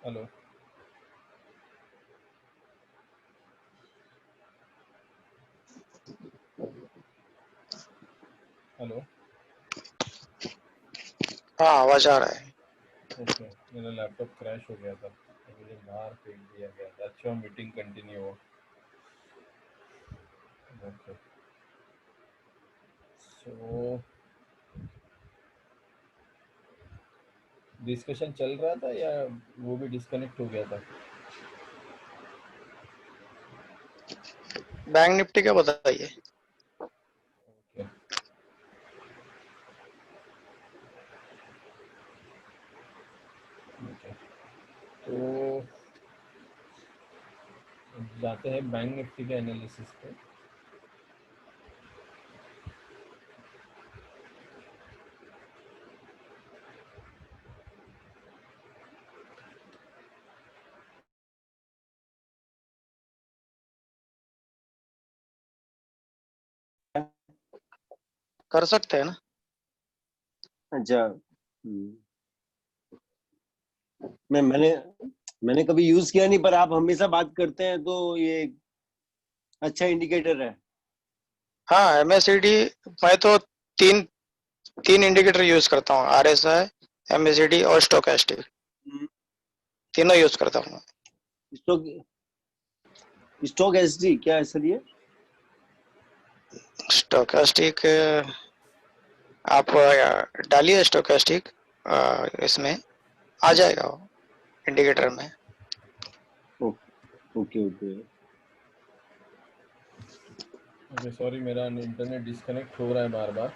Hello hello. हाँ, आवाज आ रहा है। ओके, मेरा लैपटॉप क्रैश हो गया था तो मुझे बाहर फेंक दिया गया था। अच्छा, मीटिंग कंटिन्यू हो। ओके, सो डिस्कशन चल रहा था या वो भी डिस्कनेक्ट हो गया था? बैंक निफ्टी का बताइए। Okay, okay. तो जाते हैं बैंक निफ्टी के एनालिसिस पे। कर सकते हैं ना। अच्छा। मैंने मैंने कभी यूज किया नहीं, पर आप हमेशा बात करते हैं तो ये अच्छा इंडिकेटर है। हाँ, एमएससीडी मैं तो तीन तीन इंडिकेटर यूज करता हूँ, आरएसआई, एमएससीडी और स्टोकेस्टिक। तीनों यूज करता हूँ। स्टॉक स्टॉक एसडी क्या है सर ये? स्टोकेस्टिक आप डालिए स्टोकेस्टिक, इसमें आ जाएगा वो इंडिकेटर में। Okay okay. ओके, सॉरी, मेरा इंटरनेट डिस्कनेक्ट हो रहा है बार बार,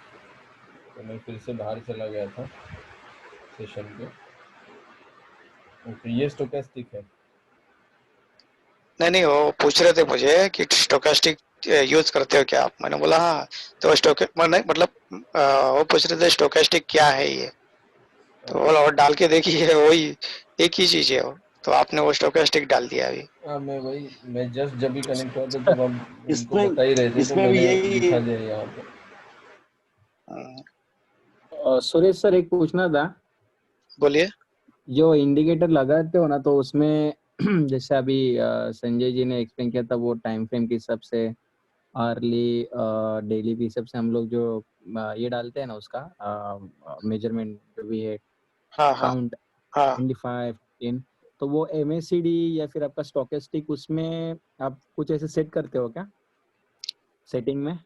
तो मैं फिर से बाहर चला गया था सेशन पे। ओके, ये स्टोकेस्टिक है। नहीं, वो पूछ रहे थे मुझे कि स्टोकेस्टिक यूज करते हो क्या आप। मैंने बोला हाँ। तो मतलब वो पूछ रहे थे स्टोकेस्टिक क्या है ये। तो बोला और डाल के देखिए, वही एक ही चीज है वो। तो आपने वो स्टोकेस्टिक डाल दिया अभी। हाँ, मैं जस्ट जब भी कनेक्ट हुआ था तब हम उनको इसमें बता ही रहे थे, तो इसमें भी मैंने यही लिखा दिया यहाँ पे। सुरेश सर, एक पूछना था। बोलिए। जो इंडिकेटर लगाते हो ना, तो उसमें जैसे अभी संजय जी ने एक्सप्लेन किया था, वो टाइम फ्रेम के हिसाब से, अर्ली डेली के हिसाब से हम लोग जो ये डालते हैं ना, उसका मेजरमेंट जो भी है, हाँ हाँ काउंट हाँ। 25 10, तो वो एमएसीडी या फिर आपका स्टोकेस्टिक, उसमें आप कुछ ऐसे सेट करते हो क्या सेटिंग में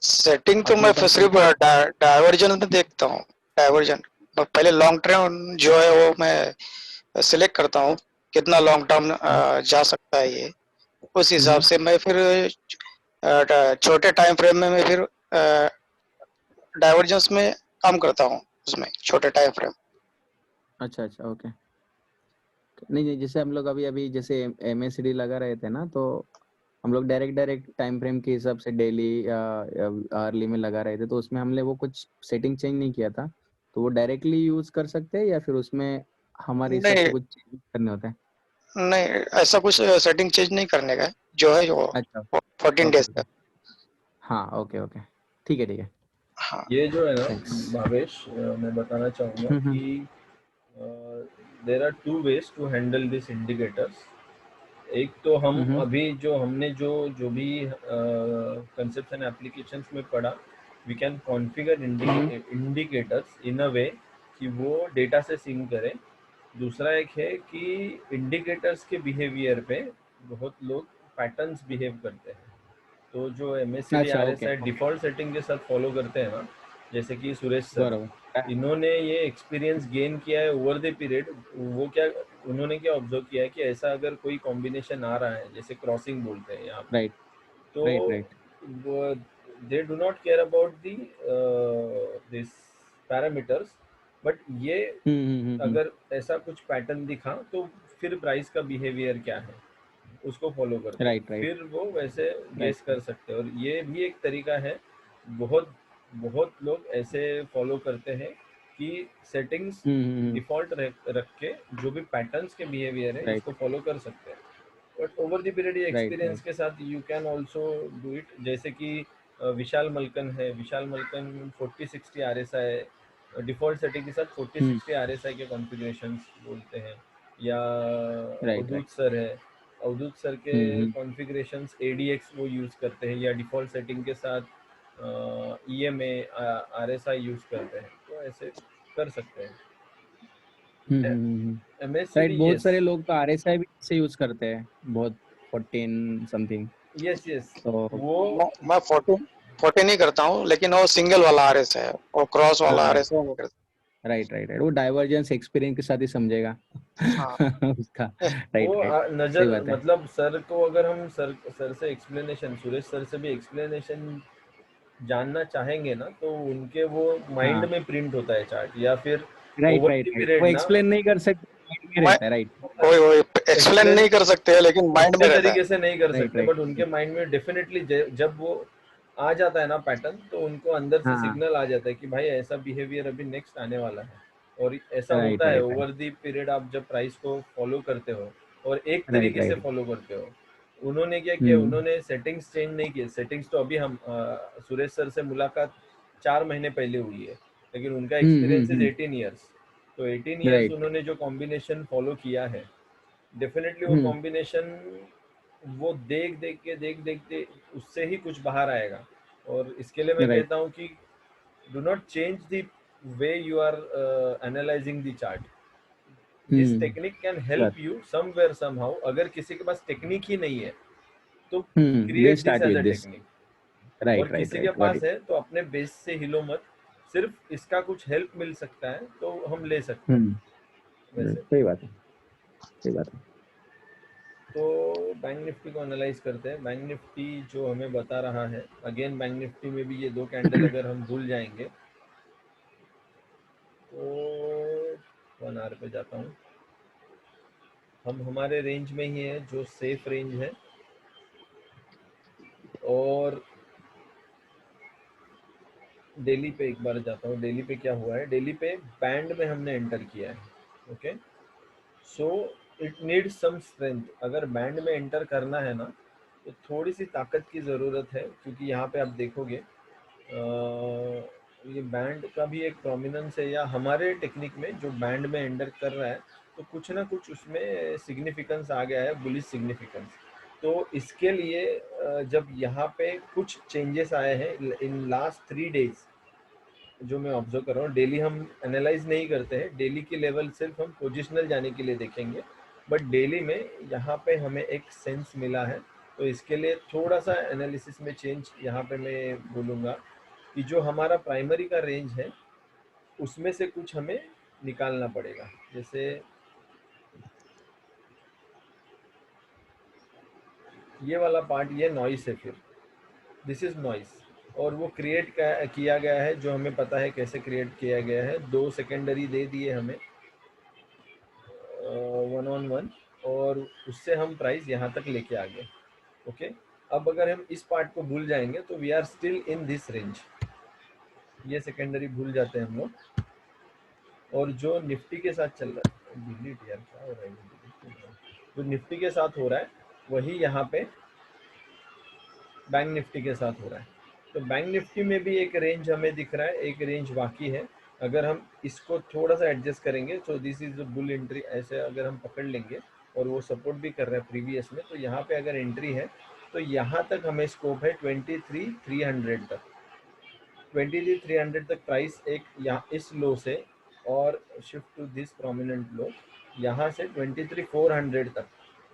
सेटिंग तो अपने मैं टाइम सिर्फ पे? डाइवर्जन में देखता हूँ। डाइवर्जन पहले लॉन्ग टर्म जो है वो मैं सिलेक्ट करता हूँ, कितना लॉन्ग टर्म जा सकता है ये। उस हिसाब से मैं फिर छोटे टाइम फ्रेम में मैं फिर डाइवर्जेंस में काम करता हूँ, उसमें छोटे टाइम फ्रेम। अच्छा अच्छा, ओके। नहीं नहीं, जैसे हम लोग अभी अभी जैसे एमएसडी लगा रहे थे ना, तो हम लोग डायरेक्ट टाइम फ्रेम के हिसाब से डेली या अर्ली में लगा रहे थे, तो उसमें हमने वो कुछ सेटिंग चेंज नहीं किया था। तो वो डायरेक्टली यूज कर सकते हैं या फिर उसमें हमारे हिसाब नहीं से कुछ चेंज करने होते हैं? नहीं, ऐसा कुछ सेटिंग चेंज नहीं करने का है, जो है वो अच्छा, 14 डेज ओके का। ओके। हाँ, ओके ओके, ठीक है ठीक है। हाँ। ये जो है ना थैंक्स। भावेश, मैं बताना चाहूँगा कि there are two ways to handle this indicators. एक तो हम अभी जो हमने जो भी कंसेप्ट्स एंड एप्लीकेशंस में पढ़ा, we can configure indicators in a way कि वो डेटा से सिंक करें। दूसरा एक है कि इंडिकेटर्स के बिहेवियर पे बहुत लोग पैटर्न्स बिहेव करते हैं। तो जो एमएससीडी अच्छा, ओके, आरएसआई डिफ़ॉल्ट सेटिंग के साथ फॉलो करते हैं ना, जैसे कि सुरेश सर, बराबर। इन्होंने ये एक्सपीरियंस गेन किया है ओवर द पीरियड। वो क्या, उन्होंने क्या ऑब्जर्व किया है कि ऐसा अगर कोई कॉम्बिनेशन आ रहा है, जैसे क्रॉसिंग बोलते हैं यहाँ पे, राइट राइट तो right. They do not care about the this parameters, but ये अगर ऐसा कुछ पैटर्न दिखा तो फिर प्राइस का बिहेवियर क्या है उसको फॉलो करते हैं, राइट राइट फिर वो वैसे राइट। गेस कर सकते हैं। और ये भी एक तरीका है, बहुत बहुत लोग ऐसे फॉलो करते हैं कि सेटिंग्स डिफ़ॉल्ट रख के जो भी पैटर्न्स के बिहेवियर है राइट इसको फॉलो कर सकते हैं। बट ओवर द पीरियड ये राइट एक्सपीरियंस राइट। के साथ you can also do it. जैसे कि विशाल मल्कन है, विशाल मल्कन 40-60 RSI डिफ़ॉल्ट सेटिंग के साथ 40-60 RSI के कॉन्फ़िगरेशंस बोलते हैं। या राइट अवधूत राइट। सर है, अवधूत सर के कॉन्फ़िगरेशंस ADX वो यूज़ करते हैं या डिफ़ॉल्ट सेटिंग के साथ EMA RSI यूज़ करते हैं, तो ऐसे कर सकते हैं। राइट, MSCD बहुत यस, सारे लोग तो RSI भी से यूज करते हैं, बहुत 14 समथिंग। यस यस तो वो मैं 14 ही करता हूँ, लेकिन वो सिंगल वाला RS है, और क्रॉस वाला RS है नहीं करता। राइट राइट राइट, वो डाइवर्जेंस एक्सपीरियंस के साथ ही समझेगा हाँ उसका। राइट वो राइट, सही नज़र बात है। मतलब सर को अगर हम सर से एक्सप्लेनेशन, सुरेश सर से भी एक्सप्लेनेशन जानना चाहेंगे ना, तो उनके वो माइंड हाँ में प्रिंट होता है चार्ट, या फिर right over right the right, वो पीरियड ना एक्सप्लेन नहीं कर सकते, माइंड में मैं रहता है। राइट वही एक्सप्लेन एक्सप्लेन नहीं कर सकते हैं, लेकिन माइंड में अच्छे रहता है। तरीके से नहीं कर राइट सकते, राइट। बट उनके माइंड में डेफिनेटली जब वो आ जाता है ना पैटर्न, तो उनको अंदर से हाँ सिग्नल आ जाता है कि भाई ऐसा बिहेवियर अभी नेक्स्ट आने वाला है। और ऐसा राइट होता है right right over the period, आप जब प्राइस को फॉलो करते हो और एक राइट तरीके से राइट। फॉलो करते हो। उन्होंने क्या किया, उन्होंने सेटिंग्स चेंज नहीं किए। सेटिंग्स तो अभी हम सुरेश सर से मुलाकात 4 महीने पहले हुई है, लेकिन उनका एक्सपीरियंस इज 18 ईयर्स। तो 18 ईयर्स राइट। उन्होंने जो कॉम्बिनेशन फॉलो किया है, डेफिनेटली वो कॉम्बिनेशन वो देख के उससे ही कुछ बाहर आएगा। और इसके लिए मैं राइट। कहता हूँ कि do not change the way you are analysing the chart. This technique can help you somewhere somehow. अगर किसी के पास टेक्निक ही नहीं है, तो then create this start as with a this. Technique. और राइट राइट किसी के राइट, गॉट पास इट। है तो अपने बेस से हिलो मत, सिर्फ इसका कुछ हेल्प मिल सकता है तो हम ले सकते हैं वैसे। सही बात है, सही बात है। तो बैंक निफ्टी को एनालाइज करते हैं। बैंक निफ्टी जो हमें बता रहा है, अगेन बैंक निफ्टी में भी ये 2 कैंडल अगर हम भूल जाएंगे, तो 1 आवर पे जाता हूँ, हम हमारे रेंज में ही है जो सेफ रेंज है। और डेली पे एक बार जाता हूँ, डेली पे क्या हुआ है। डेली पे बैंड में हमने एंटर किया है। Okay, so it needs some strength. अगर बैंड में एंटर करना है ना, तो थोड़ी सी ताकत की ज़रूरत है, क्योंकि यहाँ पे आप देखोगे ये बैंड का भी एक प्रोमिनेंस है, या हमारे टेक्निक में जो बैंड में एंटर कर रहा है, तो कुछ ना कुछ उसमें सिग्निफिकेंस आ गया है, बुलिश सिग्निफिकेंस। तो इसके लिए जब यहाँ पे कुछ चेंजेस आए हैं इन लास्ट 3 डेज, जो मैं ऑब्जर्व कर रहा हूँ, डेली हम एनालाइज नहीं करते हैं, डेली की लेवल सिर्फ हम पोजिशनल जाने के लिए देखेंगे, बट डेली में यहाँ पे हमें एक सेंस मिला है। तो इसके लिए थोड़ा सा एनालिसिस में चेंज यहाँ पे मैं बोलूँगा कि जो हमारा प्राइमरी का रेंज है, उसमें से कुछ हमें निकालना पड़ेगा। जैसे ये वाला पार्ट, ये नॉइस है, फिर दिस इज़ नॉइस, और वो क्रिएट किया गया है, जो हमें पता है कैसे क्रिएट किया गया है। 2 सेकेंडरी दे दिए हमें 1 on 1, और उससे हम प्राइस यहाँ तक लेके आ गए। ओके, अब अगर हम इस पार्ट को भूल जाएंगे तो we are still in this range. ये सेकेंडरी भूल जाते हैं हम लोग। और जो निफ्टी के साथ चल रहा है, डिलीट यार क्या हो रहा है, जो निफ्टी के साथ हो रहा है वही यहाँ पे बैंक निफ्टी के साथ हो रहा है। तो बैंक निफ्टी में भी एक रेंज हमें दिख रहा है, एक रेंज बाकी है। अगर हम इसको थोड़ा सा एडजस्ट करेंगे, तो दिस इज बुल एंट्री, ऐसे अगर हम पकड़ लेंगे, और वो सपोर्ट भी कर रहा है प्रीवियस में, तो यहाँ पे अगर एंट्री है तो यहाँ तक हमें स्कोप है 23,300 तक। 23,300 तक प्राइस एक यहाँ इस लो से, और शिफ्ट टू दिस प्रोमिनेंट लो, यहाँ से 23,400 तक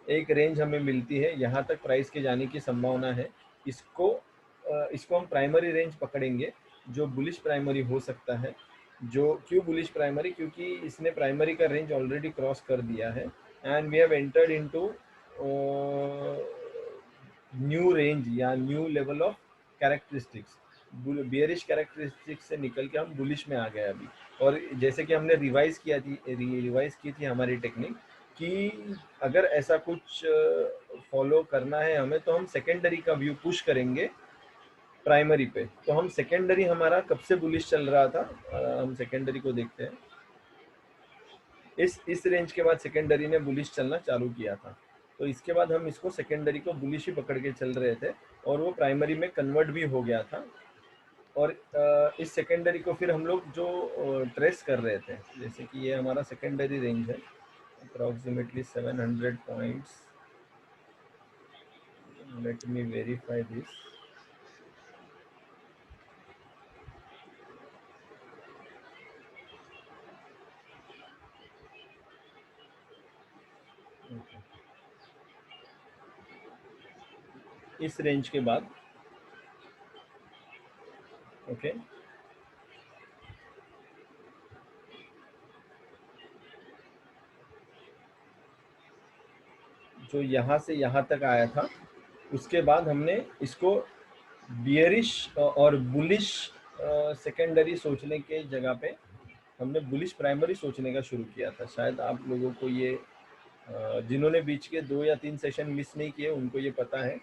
एक रेंज हमें मिलती है। यहाँ तक प्राइस के जाने की संभावना है। इसको हम प्राइमरी रेंज पकड़ेंगे, जो बुलिश प्राइमरी हो सकता है। जो क्यों बुलिश प्राइमरी, क्योंकि इसने प्राइमरी का रेंज ऑलरेडी क्रॉस कर दिया है, and we have entered into new range या new level of characteristics. Bearish characteristics से निकल के हम बुलिश में आ गए अभी। और जैसे कि हमने रिवाइज की थी हमारी टेक्निक, कि अगर ऐसा कुछ फॉलो करना है हमें, तो हम सेकेंडरी का व्यू पुश करेंगे प्राइमरी पे। तो हम सेकेंडरी हमारा कब से बुलिश चल रहा था, हम सेकेंडरी को देखते हैं। इस रेंज के बाद सेकेंडरी ने बुलिश चलना चालू किया था, तो इसके बाद हम इसको सेकेंडरी को बुलिश ही पकड़ के चल रहे थे, और वो प्राइमरी में कन्वर्ट भी हो गया था। और इस सेकेंडरी को फिर हम लोग जो ट्रेस कर रहे थे, जैसे कि ये हमारा सेकेंडरी रेंज है, approximately 700 points. Let me verify this. इस रेंज के बाद ओके जो यहाँ से यहाँ तक आया था, उसके बाद हमने इसको बियरिश और बुलिश सेकेंडरी सोचने के जगह पे हमने बुलिश प्राइमरी सोचने का शुरू किया था। शायद आप लोगों को ये जिन्होंने बीच के 2 या 3 सेशन मिस नहीं किए उनको ये पता है।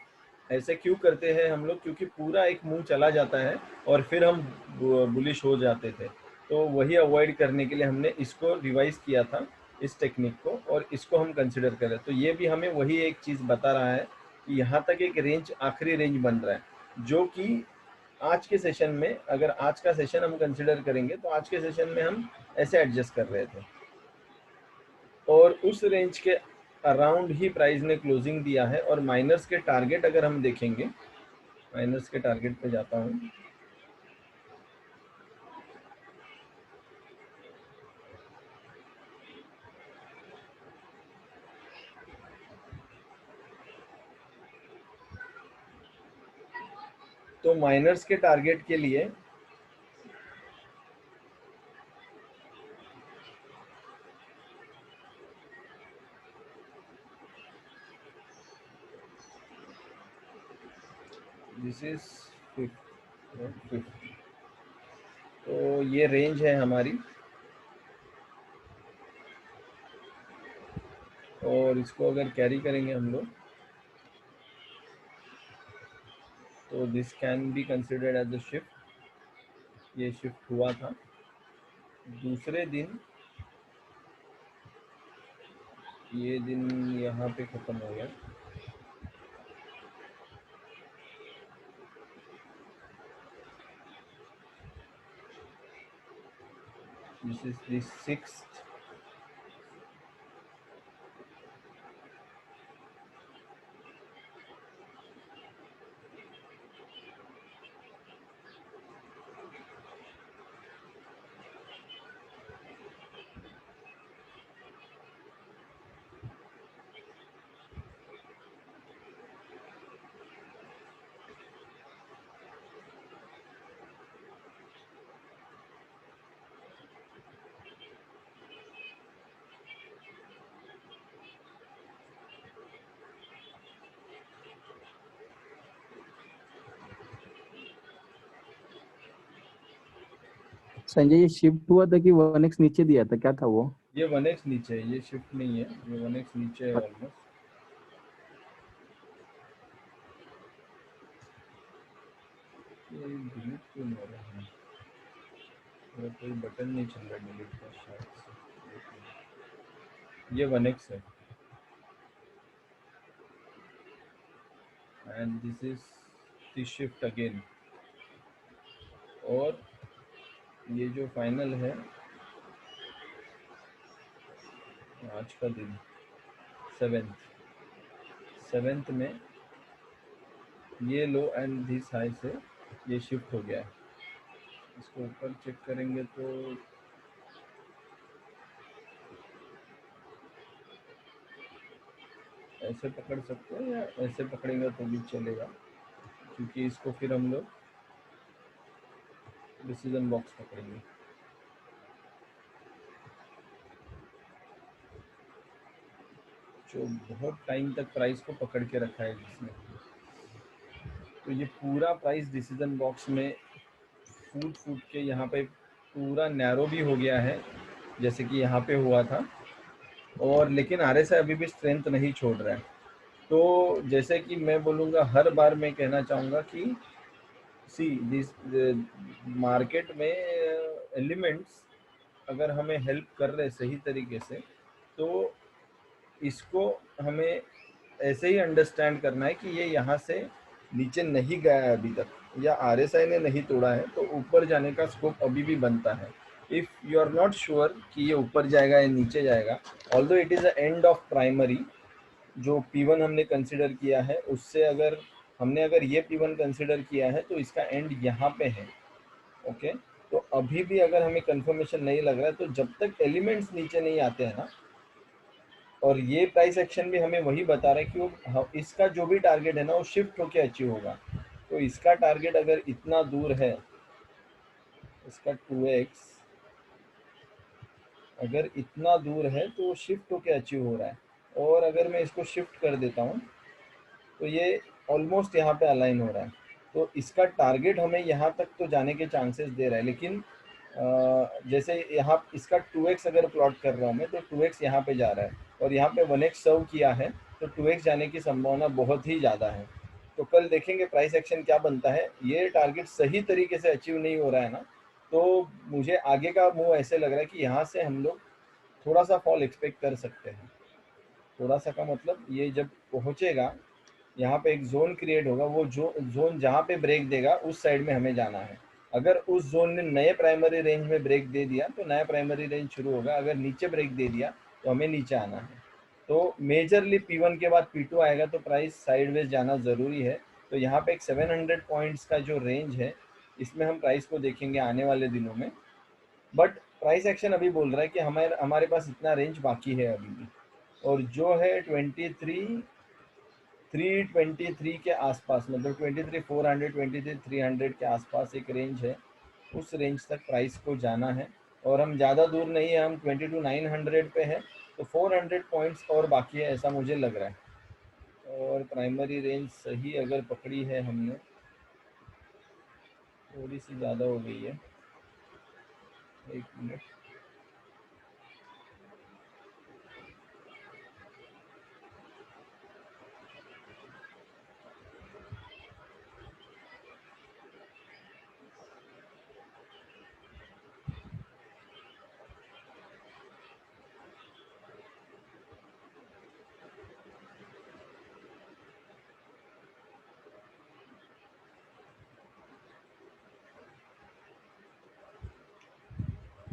ऐसे क्यों करते हैं हम लोग? क्योंकि पूरा एक मूव चला जाता है और फिर हम बुलिश हो जाते थे, तो वही अवॉइड करने के लिए हमने इसको रिवाइज किया था, इस टेक्निक को, और इसको हम कंसिडर करें। तो ये भी हमें वही एक चीज़ बता रहा है कि यहाँ तक एक रेंज, आखिरी रेंज बन रहा है, जो कि आज के सेशन में, अगर आज का सेशन हम कंसिडर करेंगे तो आज के सेशन में हम ऐसे एडजस्ट कर रहे थे और उस रेंज के अराउंड ही प्राइस ने क्लोजिंग दिया है। और माइनर्स के टारगेट अगर हम देखेंगे, माइनर्स के टारगेट पे जाता हूँ, तो माइनर्स के टारगेट के लिए दिस इज 50, तो ये रेंज है हमारी और इसको अगर कैरी करेंगे हम लोग तो this can be considered as a shift. ये शिफ्ट हुआ था दूसरे दिन, ये दिन यहाँ पे खत्म हो गया। This is the 6th, Sanjay ये शिफ्ट हुआ था कि 1x नीचे दिया था, क्या था वो? ये 1x नीचे है, ये शिफ्ट नहीं है, ये 1x नीचे है ऑलमोस्ट। ये डिलीट क्यों नहीं हो रहा है? मेरा कोई बटन नहीं चल रहा डिलीट का शायद से। ये 1x है and this is the shift again. और ये जो फाइनल है आज का दिन 7th में ये लो एंड दिस हाई से ये शिफ्ट हो गया है। इसको ऊपर चेक करेंगे तो ऐसे पकड़ सकते हैं या ऐसे पकड़ेंगे तो भी चलेगा, क्योंकि इसको फिर हम लोग डिसीजन बॉक्स पकड़ेंगे। जो बहुत टाइम तक प्राइस को पकड़ के रखा है जिसने, तो ये पूरा प्राइस डिसीजन बॉक्स में फूट के यहाँ पे पूरा नैरो भी हो गया है, जैसे कि यहाँ पे हुआ था। और लेकिन RSI अभी भी स्ट्रेंथ नहीं छोड़ रहा है। तो जैसे कि मैं बोलूँगा, हर बार मैं कहना चाहूँगा कि सी दिस मार्केट में एलिमेंट्स अगर हमें हेल्प कर रहे सही तरीके से, तो इसको हमें ऐसे ही अंडरस्टैंड करना है कि ये यहाँ से नीचे नहीं गया है अभी तक, या RSI ने नहीं तोड़ा है, तो ऊपर जाने का स्कोप अभी भी बनता है। If you are not sure कि ये ऊपर जाएगा या नीचे जाएगा, although it is the end of primary, जो P1 हमने कंसिडर किया है उससे अगर ये P1 कंसिडर किया है तो इसका एंड यहाँ पे है। ओके, तो अभी भी अगर हमें कंफर्मेशन नहीं लग रहा है, तो जब तक एलिमेंट्स नीचे नहीं आते हैं ना, और ये प्राइस एक्शन भी हमें वही बता रहा है कि वो इसका जो भी टारगेट है ना वो शिफ्ट होके अचीव होगा। तो इसका टारगेट अगर इतना दूर है, इसका 2x अगर इतना दूर है तो वो शिफ्ट होके अचीव हो रहा है, और अगर मैं इसको शिफ्ट कर देता हूँ तो ये ऑलमोस्ट यहाँ पे अलाइन हो रहा है। तो इसका टारगेट हमें यहाँ तक तो जाने के चांसेस दे रहा है, लेकिन जैसे यहाँ इसका 2x अगर प्लॉट कर रहा हूँ मैं, तो 2x यहाँ पे जा रहा है और यहाँ पे 1x सर्व किया है, तो 2x जाने की संभावना बहुत ही ज़्यादा है। तो कल देखेंगे प्राइस एक्शन क्या बनता है। ये टारगेट सही तरीके से अचीव नहीं हो रहा है ना, तो मुझे आगे का मूव ऐसे लग रहा है कि यहाँ से हम लोग थोड़ा सा फॉल एक्सपेक्ट कर सकते हैं। थोड़ा सा का मतलब ये जब पहुँचेगा, यहाँ पे एक जोन क्रिएट होगा, वो जो जोन जहाँ पे ब्रेक देगा उस साइड में हमें जाना है। अगर उस जोन ने नए प्राइमरी रेंज में ब्रेक दे दिया तो नया प्राइमरी रेंज शुरू होगा, अगर नीचे ब्रेक दे दिया तो हमें नीचे आना है। तो मेजरली P1 के बाद P2 आएगा तो प्राइस साइडवेज जाना ज़रूरी है। तो यहाँ पे एक 700 पॉइंट्स का जो रेंज है, इसमें हम प्राइस को देखेंगे आने वाले दिनों में। बट प्राइस एक्शन अभी बोल रहा है कि हमारे पास इतना रेंज बाकी है अभी भी, और जो है 323 के आसपास, मतलब 23,400 23,300 के आसपास एक रेंज है, उस रेंज तक प्राइस को जाना है। और हम ज़्यादा दूर नहीं है, हम 22,900 पे है, तो 400 पॉइंट्स और बाकी है ऐसा मुझे लग रहा है। और प्राइमरी रेंज सही अगर पकड़ी है हमने, थोड़ी सी ज़्यादा हो गई है, एक मिनट।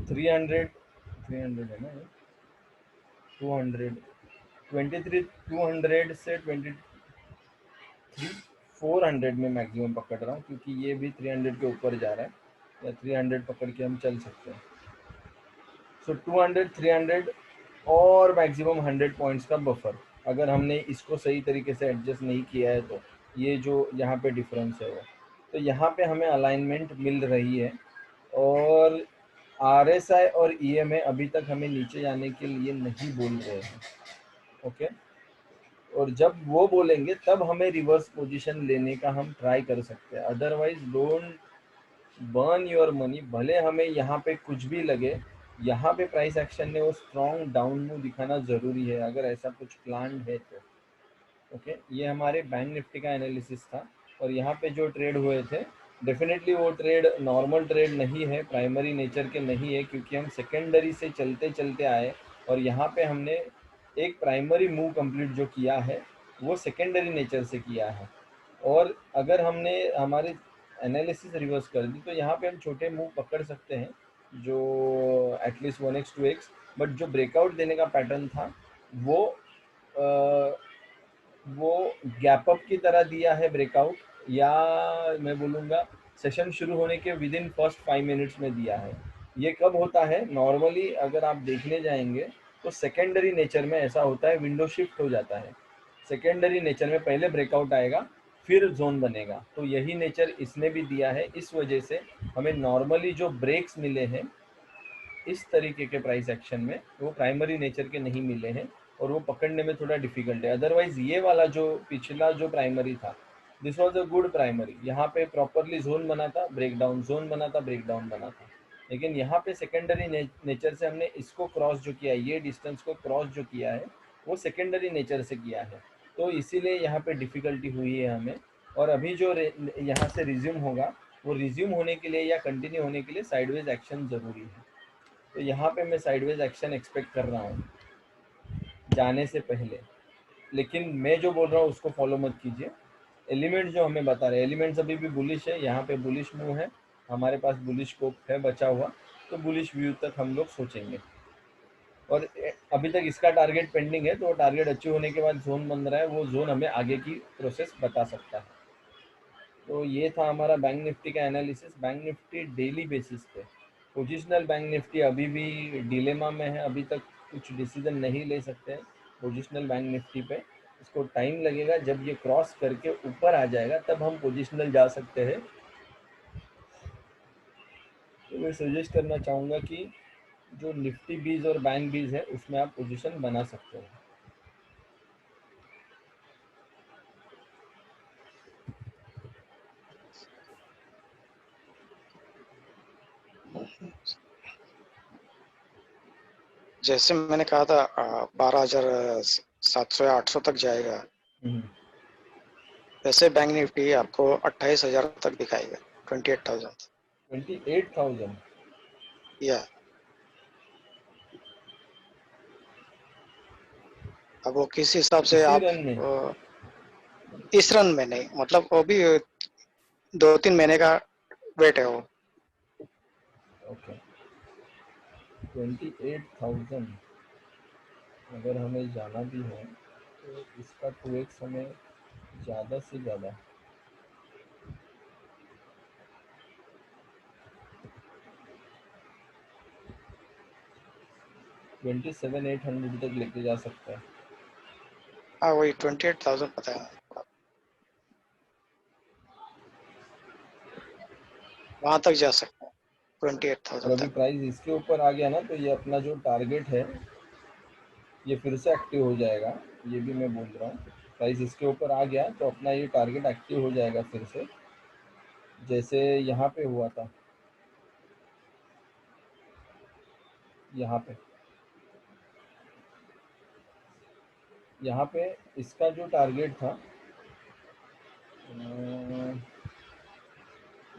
थ्री हंड्रेड है ना, 200 200 से 400 में मैक्सिमम पकड़ रहा हूँ, क्योंकि ये भी 300 के ऊपर जा रहा है, या 300 पकड़ के हम चल सकते हैं। सो 200 300 और मैक्सिमम 100 पॉइंट्स का बफर, अगर हमने इसको सही तरीके से एडजस्ट नहीं किया है तो ये जो यहाँ पे डिफरेंस है वो, तो यहाँ पे हमें अलाइनमेंट मिल रही है। और RSI और EMA अभी तक हमें नीचे जाने के लिए नहीं बोल रहे हैं। ओके, और जब वो बोलेंगे तब हमें रिवर्स पोजीशन लेने का हम ट्राई कर सकते हैं, otherwise don't burn your money. भले हमें यहाँ पे कुछ भी लगे, यहाँ पे प्राइस एक्शन ने वो स्ट्रॉन्ग डाउन मूव दिखाना ज़रूरी है अगर ऐसा कुछ प्लान है तो। ओके, ये हमारे बैंक निफ्टी का एनालिसिस था, और यहाँ पे जो ट्रेड हुए थे डेफिनेटली वो ट्रेड नॉर्मल ट्रेड नहीं है, प्राइमरी नेचर के नहीं है, क्योंकि हम सेकेंडरी से चलते चलते आए और यहाँ पे हमने एक प्राइमरी मूव कंप्लीट जो किया है वो सेकेंडरी नेचर से किया है। और अगर हमने हमारे एनालिसिस रिवर्स कर दी तो यहाँ पे हम छोटे मूव पकड़ सकते हैं, जो एटलीस्ट 1x 2x। बट जो ब्रेकआउट देने का पैटर्न था वो वो गैप अप की तरह दिया है ब्रेकआउट, या मैं बोलूँगा सेशन शुरू होने के विद इन फर्स्ट 5 मिनट्स में दिया है। ये कब होता है नॉर्मली, अगर आप देखने जाएंगे तो सेकेंडरी नेचर में ऐसा होता है, विंडो शिफ्ट हो जाता है। सेकेंडरी नेचर में पहले ब्रेकआउट आएगा फिर जोन बनेगा, तो यही नेचर इसने भी दिया है। इस वजह से हमें नॉर्मली जो ब्रेक्स मिले हैं इस तरीके के प्राइस एक्शन में, वो प्राइमरी नेचर के नहीं मिले हैं, और वो पकड़ने में थोड़ा डिफिकल्ट है। अदरवाइज ये वाला जो पिछला जो प्राइमरी था, this was a good primary, यहाँ पे प्रॉपरली जोन बना था, ब्रेकडाउन, जोन बना था, ब्रेकडाउन बना था। लेकिन यहाँ पे सेकेंडरी नेचर से हमने इसको क्रॉस जो किया है, ये डिस्टेंस को क्रॉस जो किया है वो सेकेंडरी नेचर से किया है, तो इसीलिए यहाँ पे डिफ़िकल्टी हुई है हमें। और अभी जो यहाँ से रिज्यूम होगा, वो रिज्यूम होने के लिए या कंटिन्यू होने के लिए साइडवेज एक्शन ज़रूरी है। तो यहाँ पे मैं साइडवेज एक्शन एक्सपेक्ट कर रहा हूँ जाने से पहले, लेकिन मैं जो बोल रहा हूँ उसको फॉलो मत कीजिए। एलिमेंट जो हमें बता रहे हैं, एलिमेंट्स अभी भी बुलिश है, यहाँ पे बुलिश मूव है, हमारे पास बुलिश स्कोप है बचा हुआ, तो बुलिश व्यू तक हम लोग सोचेंगे। और अभी तक इसका टारगेट पेंडिंग है, तो टारगेट अचीव होने के बाद जोन बन रहा है, वो जोन हमें आगे की प्रोसेस बता सकता है। तो ये था हमारा बैंक निफ्टी का analysis. Bank Nifty daily basis पे, पोजिशनल बैंक निफ्टी अभी भी डिलेमा में है, अभी तक कुछ डिसीजन नहीं ले सकते हैं पोजिशनल बैंक निफ्टी पे। इसको टाइम लगेगा, जब ये क्रॉस करके ऊपर आ जाएगा तब हम पोजिशनल जा सकते हैं। तो मैं सजेस्ट करना चाहूँगा कि जो निफ्टी बीज और बैंक बीज है उसमें आप पोजीशन बना सकते हो। जैसे मैंने कहा था 12,700 या 800 तक जाएगा, वैसे बैंक निफ्टी आपको 28,000 तक दिखाएगा, 28,000। 28,000 या अब वो किस हिसाब से इसी आप रन में? इस रन में नहीं, मतलब वो भी 2-3 महीने का वेट है वो। ओके, 28,000 अगर हमें जाना भी है तो इसका 2x हमें ज़्यादा से ज़्यादा 27,800 तक लेके जा सकता है। हाँ वही 28,000 पता है, वहां तक जा सकते हैं और 28,000 अभी तक। प्राइस इसके ऊपर आ गया ना, तो ये अपना जो टारगेट है ये फिर से एक्टिव हो जाएगा। ये भी मैं बोल रहा हूँ, प्राइस इसके ऊपर आ गया तो अपना ये टारगेट एक्टिव हो जाएगा फिर से, जैसे यहाँ पे हुआ था। यहाँ पे इसका जो टारगेट था,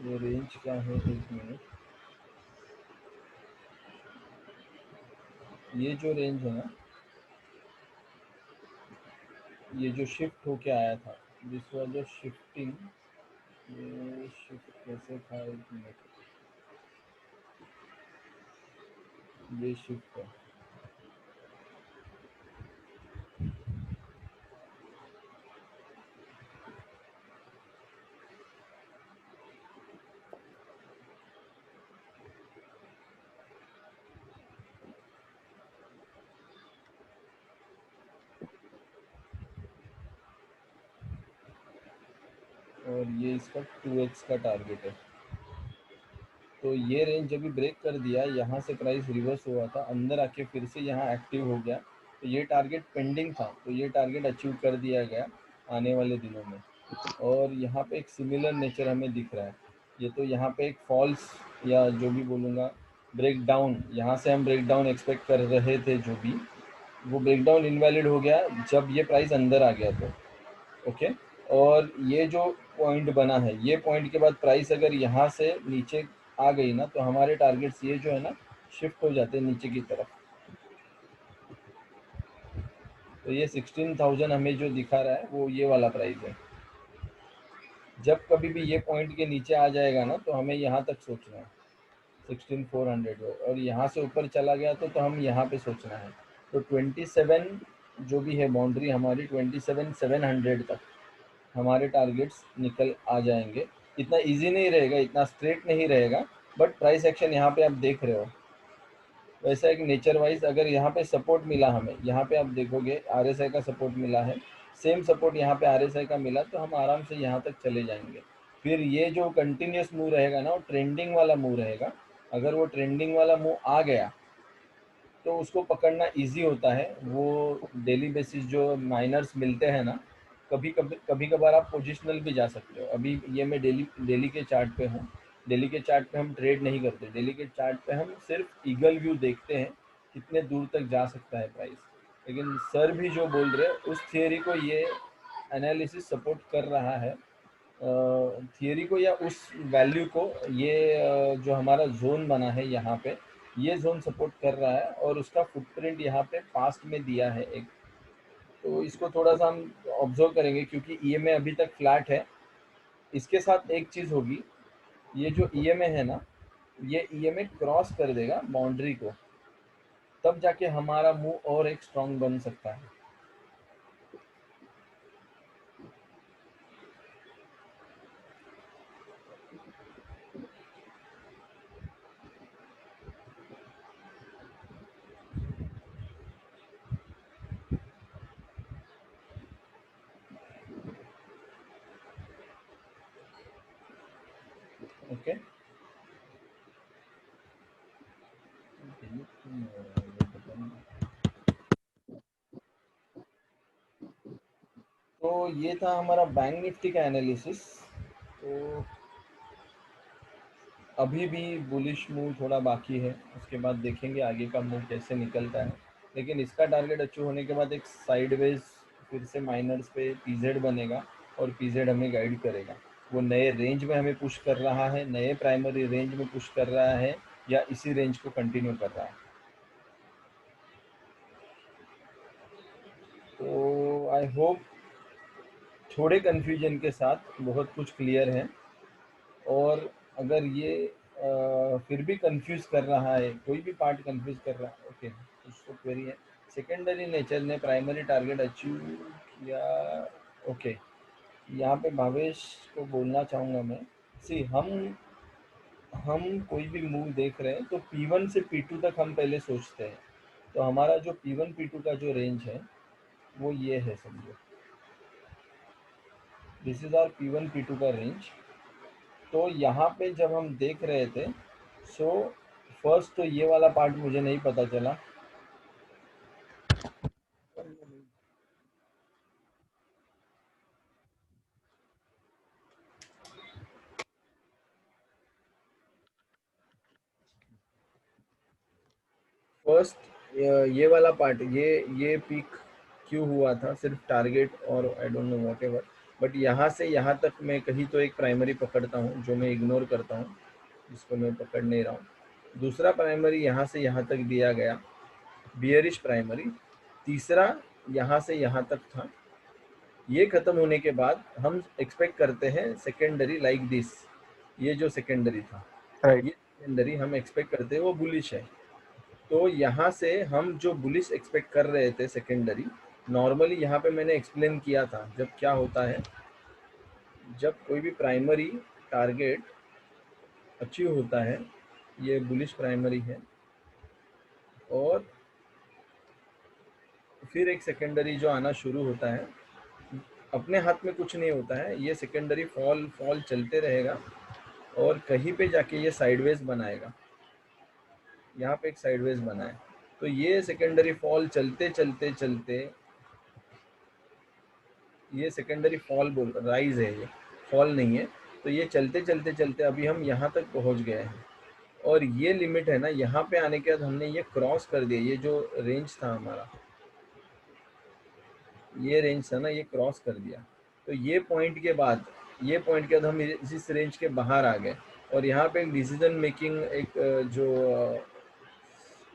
ये रेंज क्या है, 1 मिनट। ये जो रेंज है ना, ये जो शिफ्ट होके आया था, दिस वाज द शिफ्टिंग। ये शिफ्ट कैसे था, 1 मिनट। ये शिफ्ट है, और ये इसका 2x का टारगेट है। तो ये रेंज जब भी ब्रेक कर दिया, यहाँ से प्राइस रिवर्स हुआ था, अंदर आके फिर से यहाँ एक्टिव हो गया, तो ये टारगेट पेंडिंग था, तो ये टारगेट अचीव कर दिया गया आने वाले दिनों में। और यहाँ पे एक सिमिलर नेचर हमें दिख रहा है। ये तो यहाँ पे एक फॉल्स, या जो भी बोलूँगा, ब्रेक डाउन, यहाँ से हम ब्रेक डाउन एक्सपेक्ट कर रहे थे, जो भी वो ब्रेक डाउन इनवैलिड हो गया जब ये प्राइस अंदर आ गया तो। ओके, और ये जो पॉइंट बना है, ये पॉइंट के बाद प्राइस अगर यहाँ से नीचे आ गई ना, तो हमारे टारगेट्स ये जो है ना शिफ्ट हो जाते हैं नीचे की तरफ। तो ये 16,000 हमें जो दिखा रहा है वो ये वाला प्राइस है। जब कभी भी ये पॉइंट के नीचे आ जाएगा ना, तो हमें यहाँ तक सोचना है 16,400, और यहाँ से ऊपर चला गया तो हम यहाँ पे सोचना है। तो 27 जो भी है बाउंड्री हमारी, 27,700 तक हमारे टारगेट्स निकल आ जाएंगे। इतना इजी नहीं रहेगा, इतना स्ट्रेट नहीं रहेगा, बट प्राइस एक्शन यहाँ पे आप देख रहे हो। वैसा एक नेचर वाइज अगर यहाँ पे सपोर्ट मिला हमें, यहाँ पे आप देखोगे RSI का सपोर्ट मिला है, सेम सपोर्ट यहाँ पे RSI का मिला, तो हम आराम से यहाँ तक चले जाएंगे। फिर ये जो कंटिन्यूस मूव रहेगा ना, वो ट्रेंडिंग वाला मूव रहेगा। अगर वो ट्रेंडिंग वाला मूव आ गया तो उसको पकड़ना इजी होता है। वो डेली बेसिस जो माइनर्स मिलते हैं ना, कभी कभार आप पोजिशनल भी जा सकते हो। अभी ये मैं डेली के चार्ट पे हूँ। डेली के चार्ट पे हम ट्रेड नहीं करते, डेली के चार्ट पे हम सिर्फ ईगल व्यू देखते हैं कितने दूर तक जा सकता है प्राइस। लेकिन सर भी जो बोल रहे हैं उस थियरी को ये एनालिसिस सपोर्ट कर रहा है, थियरी को या उस वैल्यू को। ये जो हमारा जोन बना है यहाँ पे, ये जोन सपोर्ट कर रहा है, और उसका फुटप्रिंट यहाँ पे पास्ट में दिया है एक। तो इसको थोड़ा सा हम ऑब्जर्व करेंगे, क्योंकि EMA अभी तक फ्लैट है। इसके साथ एक चीज़ होगी, ये जो EMA है ना, ये EMA क्रॉस कर देगा बाउंड्री को, तब जाके हमारा मूव और एक स्ट्रांग बन सकता है। ओके, तो ये था हमारा बैंक निफ्टी का एनालिसिस। तो अभी भी बुलिश मूव थोड़ा बाकी है, उसके बाद देखेंगे आगे का मूव कैसे निकलता है। लेकिन इसका टारगेट अचीव होने के बाद एक साइडवेज फिर से माइनर्स पे पीजेड बनेगा और पीजेड हमें गाइड करेगा। वो नए रेंज में हमें पुश कर रहा है, नए प्राइमरी रेंज में पुश कर रहा है, या इसी रेंज को कंटिन्यू कर रहा है। तो आई होप थोड़े कन्फ्यूजन के साथ बहुत कुछ क्लियर है। और अगर ये फिर भी कंफ्यूज कर रहा है, कोई भी पार्ट कंफ्यूज कर रहा है, ओके, उसको क्वेरी है। सेकेंडरी नेचर ने प्राइमरी टारगेट अचीव किया। ओके, यहाँ पे भावेश को बोलना चाहूँगा मैं, सी हम कोई भी मूव देख रहे हैं तो P1 से P2 तक हम पहले सोचते हैं। तो हमारा जो P1 P2 का जो रेंज है वो ये है, समझो this is our P1 P2 का रेंज। तो यहाँ पे जब हम देख रहे थे, सो फर्स्ट तो ये वाला पार्ट मुझे नहीं पता चला। फर्स्ट ये वाला पार्ट, ये पीक क्यों हुआ था, सिर्फ टारगेट और I don't know what ever, but यहाँ से यहाँ तक मैं कहीं तो एक प्राइमरी पकड़ता हूँ जो मैं इग्नोर करता हूँ, जिसको मैं पकड़ नहीं रहा हूँ। दूसरा प्राइमरी यहाँ से यहाँ तक दिया गया, बियरिश प्राइमरी। तीसरा यहाँ से यहाँ तक था। ये खत्म होने के बाद हम एक्सपेक्ट करते हैं सेकेंडरी लाइक दिस। ये जो सेकेंडरी था, राइट। ये सेकेंडरी हम एक्सपेक्ट करते हैं वो बुलिश है। तो यहाँ से हम जो बुलिश एक्सपेक्ट कर रहे थे सेकेंडरी, नॉर्मली यहाँ पे मैंने एक्सप्लेन किया था जब क्या होता है, जब कोई भी प्राइमरी टारगेट अचीव होता है, ये बुलिश प्राइमरी है, और फिर एक सेकेंडरी जो आना शुरू होता है, अपने हाथ में कुछ नहीं होता है, ये सेकेंडरी फॉल चलते रहेगा और कहीं पे जाके ये साइडवेज बनाएगा। यहाँ पे एक साइडवेज बना है, तो ये सेकेंडरी फॉल चलते चलते चलते, ये सेकेंडरी फॉल बोल, राइज है, ये फॉल नहीं है। तो ये चलते चलते चलते अभी हम यहाँ तक पहुँच गए हैं, और ये लिमिट है ना, यहाँ पे आने के बाद हमने ये क्रॉस कर दिया। ये जो रेंज था हमारा, ये रेंज था ना, ये क्रॉस कर दिया। तो ये पॉइंट के बाद हम इस रेंज के बाहर आ गए, और यहाँ पे एक डिसीजन मेकिंग, एक जो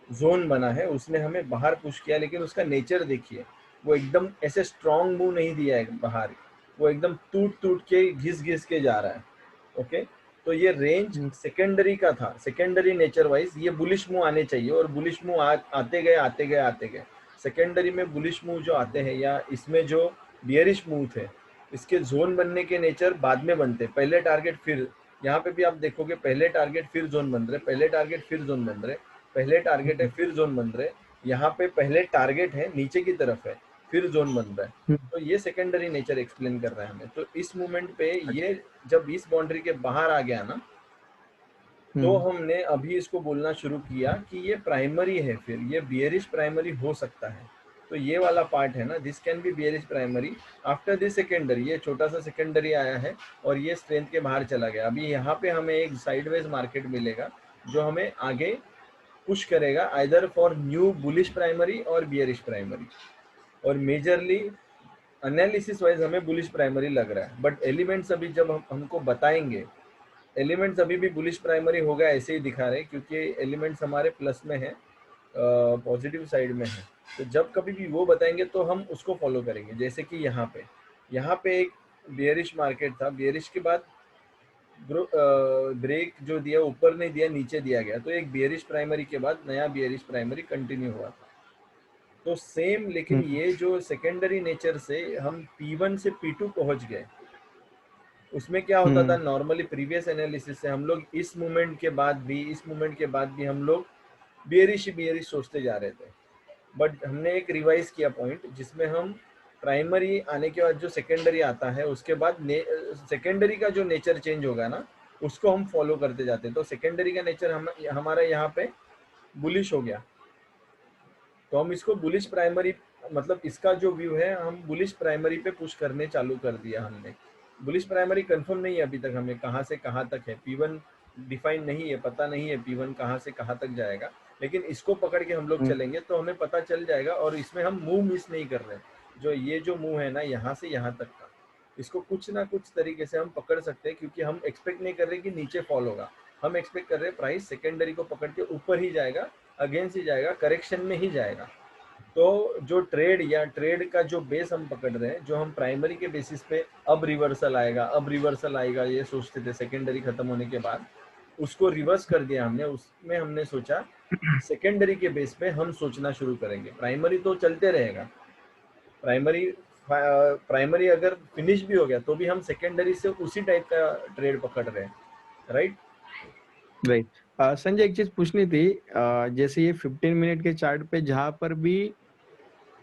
जोन बना है, उसने हमें बाहर पुश किया। लेकिन उसका नेचर देखिए, वो एकदम ऐसे स्ट्रॉन्ग मूव नहीं दिया है बाहर, वो एकदम टूट टूट के घिस के जा रहा है। ओके, तो ये रेंज सेकेंडरी का था, सेकेंडरी नेचर वाइज ये बुलिश मूव आने चाहिए, और बुलिश मूव आते गए। सेकेंडरी में बुलिश मूव जो आते हैं, या इसमें जो बियरिश मूव थे, इसके जोन बनने के नेचर बाद में बनते, पहले टारगेट फिर, यहाँ पे भी आप देखोगे पहले टारगेट फिर जोन बन रहे, पहले टारगेट फिर जोन बन रहे, पहले टारगेट है फिर जोन बन रहे। यहाँ पे पहले टारगेट है नीचे की तरफ है, फिर जोन बन रहा है। तो ये सेकेंडरी नेचर एक्सप्लेन कर रहा है हमें। तो इस मूवमेंट पे ये जब इस बाउंड्री के बाहर आ गया ना, तो हमने अभी इसको बोलना शुरू किया कि ये प्राइमरी है, फिर ये बियरिश प्राइमरी हो सकता है। तो ये वाला पार्ट है ना, this can B bearish primary after this secondary. ये छोटा सा सेकेंडरी आया है और ये स्ट्रेंथ के बाहर चला गया। अभी यहाँ पे हमें एक साइडवेज मार्केट मिलेगा जो हमें आगे पुश करेगा, either for new bullish primary और बियरिश प्राइमरी। और मेजरली एनालिसिस वाइज हमें बुलिश प्राइमरी लग रहा है, बट एलिमेंट्स अभी जब हमको बताएंगे, एलिमेंट्स अभी भी बुलिश प्राइमरी होगा ऐसे ही दिखा रहे, क्योंकि एलिमेंट्स हमारे प्लस में है, पॉजिटिव साइड में है। तो जब कभी भी वो बताएंगे तो हम उसको फॉलो करेंगे। जैसे कि यहाँ पे एक बियरिश मार्केट था, बियरिश के बाद ब्रेक जो दिया ऊपर नहीं दिया, नीचे दिया गया, तो एक बियरिश प्राइमरी के बाद नया बियरिश प्राइमरी कंटिन्यू हुआ था। तो सेम, लेकिन ये जो सेकेंडरी नेचर से हम P1 से P2 पहुंच गए, उसमें क्या होता था नॉर्मली प्रीवियस एनालिसिस से हम लोग इस मूवमेंट के बाद भी हम लोग बियरिश सोचते जा रहे थे। बट हमने एक रिवाइज किया पॉइंट, जिसमें हम प्राइमरी आने के बाद जो सेकेंडरी आता है, उसके बाद सेकेंडरी का जो नेचर चेंज होगा ना, उसको हम फॉलो करते जाते हैं। तो सेकेंडरी का नेचर हमारा यहाँ पे बुलिश हो गया, तो हम इसको बुलिश प्राइमरी, मतलब इसका जो व्यू है, हम बुलिश प्राइमरी पे पुश करने चालू कर दिया हमने। बुलिश प्राइमरी कंफर्म नहीं है अभी तक हमें कहाँ से कहाँ तक है, P1 डिफाइन नहीं है, पता नहीं है P1 कहाँ से कहाँ तक जाएगा, लेकिन इसको पकड़ के हम लोग चलेंगे तो हमें पता चल जाएगा। और इसमें हम मूव मिस नहीं कर रहे, जो ये जो मूव है ना यहाँ से यहाँ तक का, इसको कुछ ना कुछ तरीके से हम पकड़ सकते हैं, क्योंकि हम एक्सपेक्ट नहीं कर रहे कि नीचे फॉल होगा, हम एक्सपेक्ट कर रहे हैं प्राइस सेकेंडरी को पकड़ के ऊपर ही जाएगा, अगेंस्ट ही जाएगा, करेक्शन में ही जाएगा। तो जो ट्रेड का जो बेस हम पकड़ रहे हैं, जो हम प्राइमरी के बेसिस पे अब रिवर्सल आएगा ये सोचते थे सेकेंडरी खत्म होने के बाद, उसको रिवर्स कर दिया हमने। उसमें हमने सोचा सेकेंडरी के बेस पे हम सोचना शुरू करेंगे, प्राइमरी तो चलते रहेगा, प्राइमरी अगर फिनिश भी हो गया तो भी हम सेकेंडरी से उसी टाइप का ट्रेड पकड़ रहे हैं, राइट। संजय, एक चीज पूछनी थी, जैसे ये 15 मिनट के चार्ट पे जहां पर भी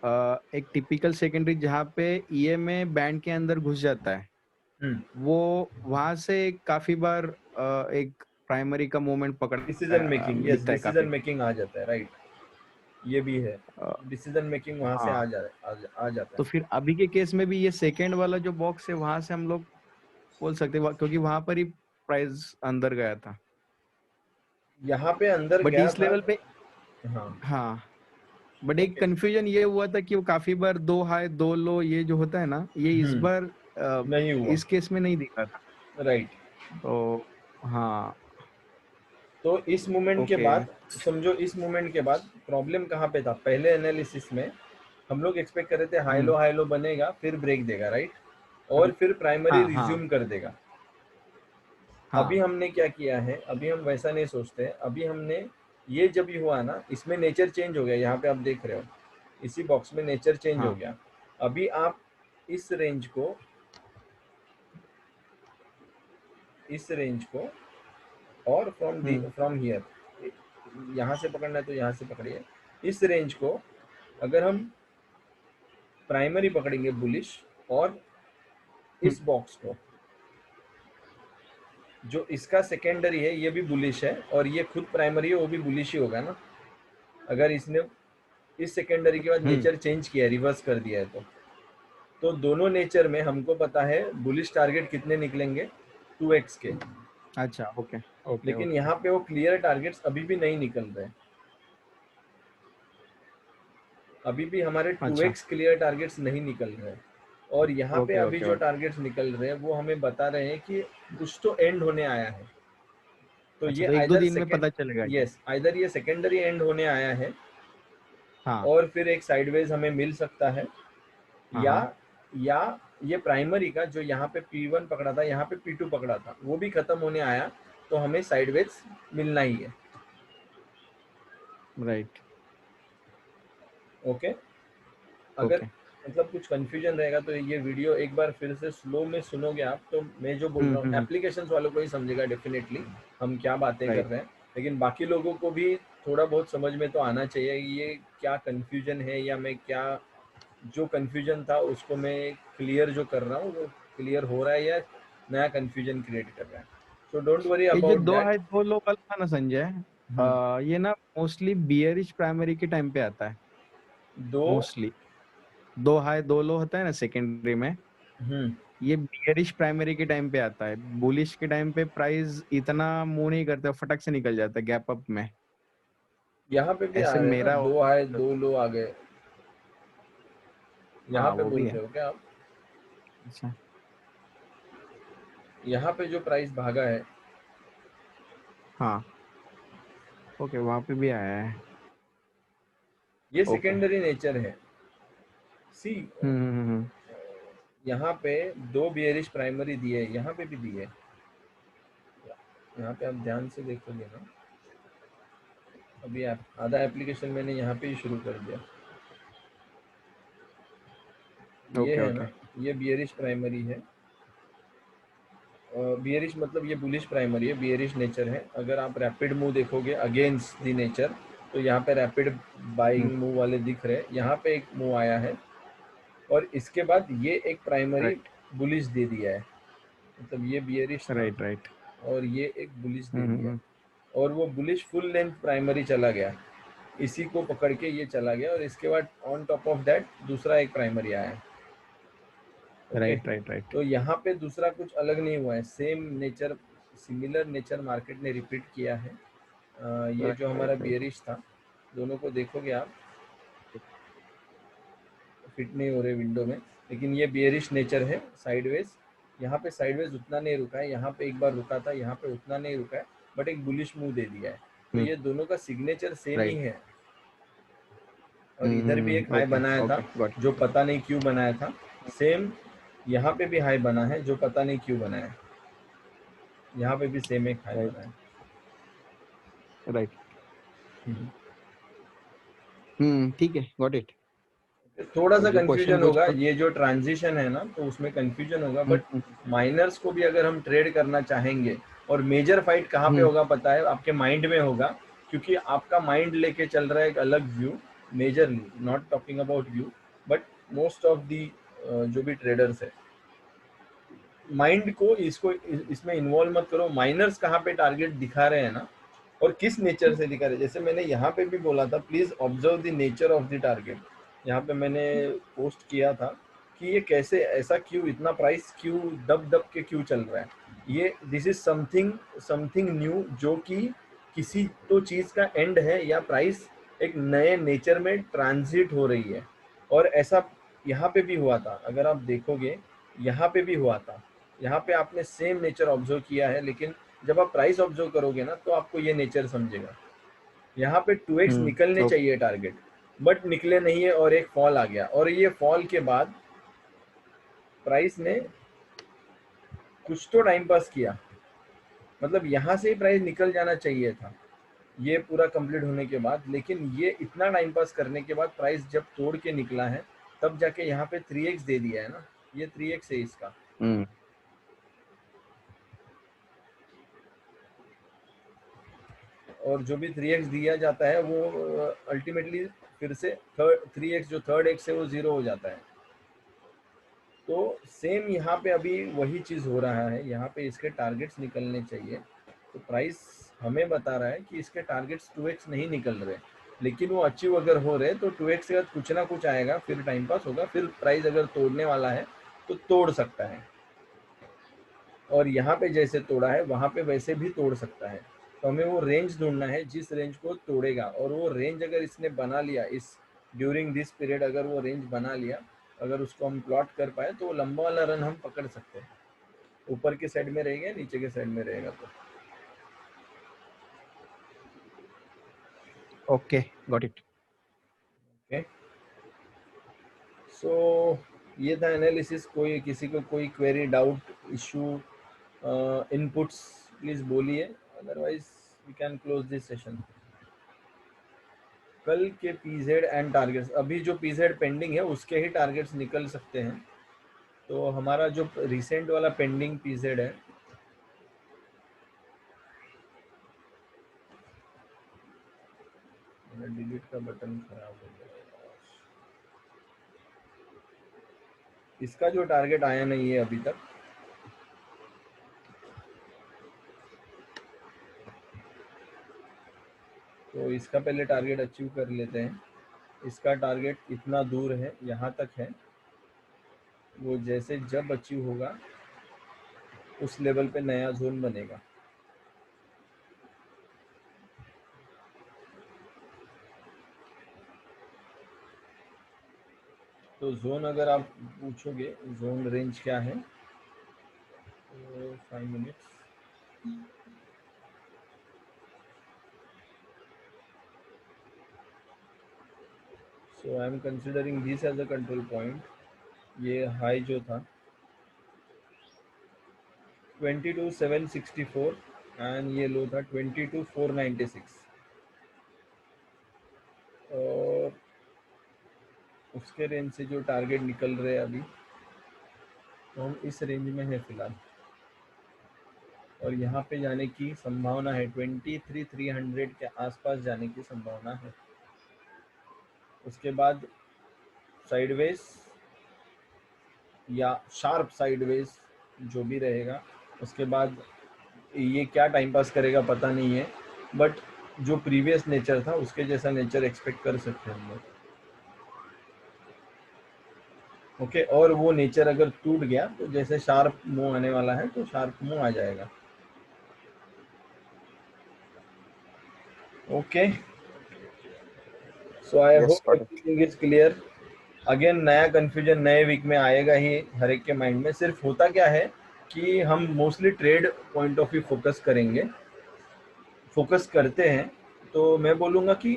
एक टिपिकल सेकेंडरी जहां पे EMA बैंड के अंदर घुस जाता है, वो वहां से काफी बार एक प्राइमरी का मूवमेंट पकड़ डिसीजन मेकिंग, यस, दिखता है डिसीजन काफी। मेकिंग आ जाता है, राइट, ये भी है, डिसीजन मेकिंग वहां से हाँ, आ जाता तो है। फिर अभी के केस में भी ये सेकेंड वाला जो बॉक्स है वहां से हम लोग बोल सकते हैं, क्योंकि वहां पर ही प्राइस अंदर गया था, यहाँ पे अंदर बट गया इस था। लेवल पे। हाँ, हाँ, बट एक ओके, कंफ्यूजन ये हुआ था कि वो काफी बार 2 हाई 2 लो ये जो होता है ना, ये इस बार नहीं हुआ, इस केस में नहीं दिखा था। राइट। तो हाँ, तो इस मूवमेंट के ओके। बाद, समझो इस मूवमेंट के बाद प्रॉब्लम कहाँ पे था, पहले एनालिसिस में हम लोग एक्सपेक्ट कर रहे थे हाई लो बनेगा, फिर ब्रेक देगा, राइट, और फिर प्राइमरी हाँ हाँ रिज्यूम कर देगा। अभी हाँ हमने क्या किया है, अभी हम वैसा नहीं सोचते, अभी हमने ये जब भी हुआ ना, इसमें नेचर चेंज हो गया, यहाँ पे आप देख रहे हो इसी बॉक्स में नेचर चेंज हो हाँ गया। अभी आप इस रेंज को और फ्रॉम हियर, यहाँ से पकड़ना है तो यहाँ से पकड़िए, इस रेंज को अगर हम प्राइमरी पकड़ेंगे बुलिश, और हम्म, इस बॉक्स को जो इसका सेकेंडरी है ये भी बुलिश है, और ये खुद प्राइमरी है वो भी बुलिश ही होगा ना, अगर इसने इस सेकेंडरी के बाद हम्म, नेचर चेंज किया है, रिवर्स कर दिया है, तो दोनों नेचर में हमको पता है बुलिश टारगेट कितने निकलेंगे, 2x के। अच्छा, ओके ओके लेकिन ओके। यहाँ पे वो क्लियर टारगेट्स अभी भी नहीं निकल रहे, अभी भी हमारे अच्छा, 2x क्लियर टारगेट्स नहीं निकल रहे, और यहाँ पे ओके अभी ओके जो ओके। टारगेट्स निकल रहे हैं वो हमें बता रहे हैं कि कुछ तो एंड होने आया है। तो अच्छा, ये तो 1-2 आइदर दिन में सेकेंड, पता चलेगा ये। यस, आइदर ये सेकेंडरी एंड होने आया है, हाँ और फिर एक साइडवेज हमें मिल सकता है, हाँ या हाँ या ये प्राइमरी का जो यहाँ पे P1 पकड़ा था, यहाँ पे P2 पकड़ा था, वो भी खत्म होने आया, तो हमें साइडवेज मिलना ही है। राइट, ओके, अगर ओके। मतलब कुछ कंफ्यूजन रहेगा तो ये वीडियो एक बार फिर से स्लो में सुनोगे आप, तो मैं जो बोल रहा हूँ एप्लीकेशंस वालों को ही समझेगा डेफिनेटली हम क्या बातें कर राइट। रहे हैं, लेकिन बाकी लोगों को भी थोड़ा बहुत समझ में तो आना चाहिए ये क्या कंफ्यूजन है, या मैं क्या, जो कंफ्यूजन था उसको मैं क्लियर जो कर रहा हूँ वो क्लियर हो रहा है, या नया कंफ्यूजन क्रिएट कर रहा है। सो डोंट वरी ये जो अबाउट 2 दैट। हाई 2 लो वाला था ना संजय, ये ना मोस्टली बियरिश प्राइमरी के टाइम पे आता है। दो, मोस्टली 2 हाई 2 लो होता है ना सेकेंडरी में, हम्म, ये बियरिश प्राइमरी के टाइम पे आता है। बुलिश के टाइम पे प्राइस इतना मूव नहीं करता, फटक से निकल जाता है गैप अप में। यहाँ पे भी आ ऐसे रहे हैं ना, मेरा, दो आए दो लो आ गए, यहाँ हाँ पे वो बोल भी रहे है। हो क्या आप, अच्छा, यहाँ पे जो प्राइस भागा है, हाँ ओके, वहां पे भी आया है। ये ओके। सेकेंडरी नेचर है। सी, हम्म। यहाँ पे दो बियरिश प्राइमरी दिए, यहाँ पे भी दिए, यहाँ पे आप ध्यान से देखोगे ना, अभी आधा एप्लीकेशन मैंने यहाँ पे ही शुरू कर दिया। ये ओके है ओके ना, ये बियरिश प्राइमरी है। बियरिश मतलब ये बुलिश प्राइमरी है, बियरिश नेचर है। अगर आप रैपिड मूव देखोगे अगेंस्ट द नेचर, तो यहाँ पे रैपिड बाइंग मूव वाले दिख रहे हैं। यहाँ पे एक मूव आया है और इसके बाद ये एक प्राइमरी राइट बुलिश दे दिया है, मतलब ये बियरिश था राइट राइट और ये एक बुलिश दे दिया, और वो बुलिश फुल लेंथ प्राइमरी चला गया, इसी को पकड़ के ये चला गया, और इसके बाद ऑन टॉप ऑफ दैट दूसरा एक प्राइमरी आया। ओके, राइट राइट राइट तो यहाँ पे दूसरा कुछ अलग नहीं हुआ है, same nature, similar nature market ने रिपीट किया है। ये जो हमारा बियरिश था, दोनों को देखोगे आप, फिट नहीं हो रहे विंडो में, लेकिन ये बियरिश नेचर है साइडवेज। यहाँ पे साइडवेज उतना नहीं रुका है, यहाँ पे एक बार रुका था, यहाँ पे उतना नहीं रुका है, बट एक बुलिश मूव दे दिया है। तो ये दोनों का सिग्नेचर सेम ही है। और इधर भी एक हाई बनाया था, जो पता नहीं क्यों बनाया था। सेम यहाँ पे भी हाई बना है, जो पता नहीं क्यों बनाया। यहाँ पे भी सेम एक हाई बना है। राइट ठीक है, गॉट इट। थोड़ा सा जो क्वेश्चन कंफ्यूजन होगा, पूछा, ये जो ट्रांजिशन है ना, तो उसमें कंफ्यूजन होगा, बट माइनर्स को भी अगर हम ट्रेड करना चाहेंगे, और मेजर फाइट कहाँ पे होगा पता है, आपके माइंड में होगा, क्योंकि आपका माइंड लेके चल रहा है एक अलग view, majorly not talking about you, but most of the जो भी ट्रेडर्स है, माइंड को इसको इसमें इन्वॉल्व मत करो। माइनर्स कहाँ पे टारगेट दिखा रहे हैं ना, और किस नेचर से दिखा रहे हैं, जैसे मैंने यहाँ पे भी बोला था, please observe the nature of the target. यहाँ पे मैंने पोस्ट किया था कि ये कैसे, ऐसा क्यों, इतना प्राइस क्यों दब दब के क्यों चल रहा है। ये दिस इज समथिंग न्यू, जो कि किसी तो चीज का एंड है, या प्राइस एक नए नेचर में ट्रांजिट हो रही है। और ऐसा यहाँ पे भी हुआ था, अगर आप देखोगे यहाँ पे भी हुआ था, यहाँ पे आपने सेम नेचर ऑब्जर्व किया है, लेकिन जब आप प्राइस ऑब्जर्व करोगे ना, तो आपको ये नेचर समझेगा। यहाँ पे 2x निकलने चाहिए टारगेट, बट निकले नहीं है, और एक फॉल आ गया, और ये फॉल के बाद प्राइस ने कुछ तो टाइम पास किया, मतलब यहाँ से ही प्राइस निकल जाना चाहिए था ये पूरा कंप्लीट होने के बाद, लेकिन ये इतना टाइम पास करने के बाद प्राइस जब तोड़ के निकला है, तब जाके यहाँ पे 3x दे दिया है ना, ये 3x है इसका। और जो भी 3x दिया जाता है, वो अल्टीमेटली फिर से 3x जो थर्ड एक्स है, वो 0 हो जाता है। तो सेम यहाँ पे अभी वही चीज़ हो रहा है, यहाँ पे इसके टारगेट्स निकलने चाहिए। तो प्राइस हमें बता रहा है कि इसके टारगेट्स 2x नहीं निकल रहे, लेकिन वो अचीव अगर हो रहे, तो 2x के बाद कुछ ना कुछ आएगा, फिर टाइम पास होगा, फिर प्राइस अगर तोड़ने वाला है तो तोड़ सकता है, और यहाँ पे जैसे तोड़ा है वहाँ पे वैसे भी तोड़ सकता है। तो हमें वो रेंज ढूंढना है जिस रेंज को तोड़ेगा, और वो रेंज अगर इसने बना लिया, इस ड्यूरिंग दिस पीरियड अगर वो रेंज बना लिया, अगर उसको हम प्लॉट कर पाए, तो वो लंबा वाला रन हम पकड़ सकते हैं। ऊपर के साइड में रहेगा, नीचे के साइड में रहेगा। तो okay, got it. Okay, so ये था एनालिसिस। कोई किसी को कोई query, doubt, issue, inputs, please बोलिए, otherwise we can close this session. कल के पीजेड एंड टारगेट्स, अभी जो पीजेड पेंडिंग है उसके ही टारगेट्स निकल सकते हैं। तो हमारा जो रिसेंट वाला पेंडिंग पीजेड है, डिलीट का बटन खराब हो गया, इसका जो टारगेट आया नहीं है अभी तक, तो इसका पहले टारगेट अचीव कर लेते हैं। इसका टारगेट इतना दूर है, यहाँ तक है, वो जैसे जब अचीव होगा उस लेवल पे नया जोन बनेगा। तो जोन अगर आप पूछोगे जोन रेंज क्या है, तो 5 minutes, so I am considering this as a control point. ये हाई जो था 22,764 एंड ये लो था 22,496 और उसके रेंज से जो टारगेट निकल रहे हैं अभी, तो हम इस रेंज में है फिलहाल और यहाँ पे जाने की संभावना है 23,300 के आसपास जाने की संभावना है। उसके बाद साइडवेज या शार्प साइडवेज जो भी रहेगा, उसके बाद ये क्या टाइम पास करेगा पता नहीं है, बट जो प्रीवियस नेचर था उसके जैसा नेचर एक्सपेक्ट कर सकते हैं हम लोग। ओके, और वो नेचर अगर टूट गया तो जैसे शार्प मूव आने वाला है तो शार्प मूव आ जाएगा। Okay, so I Yes, hope got it. Everything is clear. Again नया कंफ्यूजन नए वीक में आएगा ही हर एक के माइंड में। सिर्फ होता क्या है कि हम mostly trade point of view focus करते हैं, तो मैं बोलूँगा कि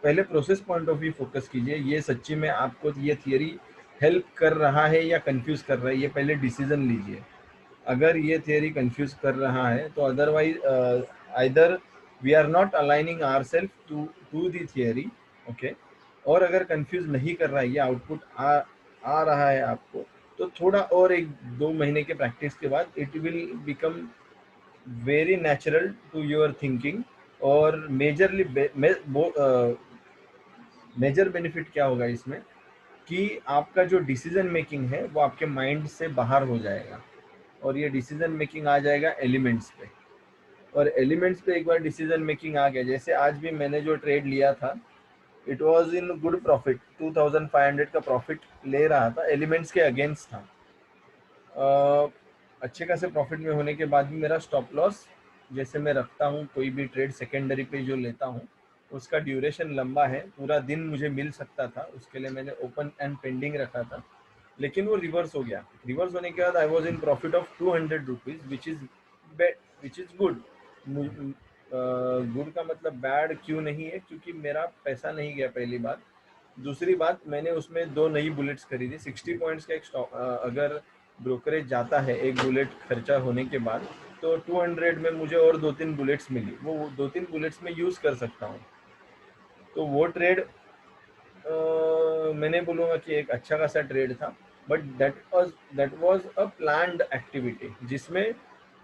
पहले process point of view focus कीजिए। ये सच्ची में आपको ये थियरी हेल्प कर रहा है या कंफ्यूज कर रहा है, ये पहले डिसीजन लीजिए। अगर ये थियरी कंफ्यूज कर रहा है तो otherwise either we are not aligning ourselves to the theory, okay. और अगर कंफ्यूज नहीं कर रहा है, ये आउटपुट आ रहा है आपको, तो थोड़ा और 1-2 महीने के प्रैक्टिस के बाद it will become very natural to your thinking. और मेजरली मेजर बेनिफिट क्या होगा इसमें कि आपका जो डिसीजन मेकिंग है वो आपके माइंड से बाहर हो जाएगा और ये डिसीजन मेकिंग आ जाएगा एलिमेंट्स पे। और एलिमेंट्स पे एक बार डिसीजन मेकिंग आ गया, जैसे आज भी मैंने जो ट्रेड लिया था it was in good profit, 2500 का प्रॉफिट ले रहा था, एलिमेंट्स के अगेंस्ट था। अच्छे खासे प्रॉफिट में होने के बाद भी मेरा स्टॉप लॉस, जैसे मैं रखता हूँ कोई भी ट्रेड सेकेंडरी पे जो लेता हूँ उसका ड्यूरेशन लंबा है, पूरा दिन मुझे मिल सकता था, उसके लिए मैंने ओपन एंड पेंडिंग रखा था, लेकिन वो रिवर्स हो गया। रिवर्स होने के बाद I was in profit of 200 rupees which is good. Good का मतलब बैड क्यों नहीं है, क्योंकि मेरा पैसा नहीं गया, पहली बात। दूसरी बात, मैंने उसमें 2 नई बुलेट्स खरीदी। 60 पॉइंट्स का एक स्टॉक अगर ब्रोकरेज जाता है एक बुलेट खर्चा होने के बाद, तो 200 में मुझे और 2-3 बुलेट्स मिली, वो 2-3 बुलेट्स में यूज़ कर सकता हूँ। तो वो ट्रेड मैंने बोलूँगा कि एक अच्छा खासा ट्रेड था, but that was a planned activity जिसमें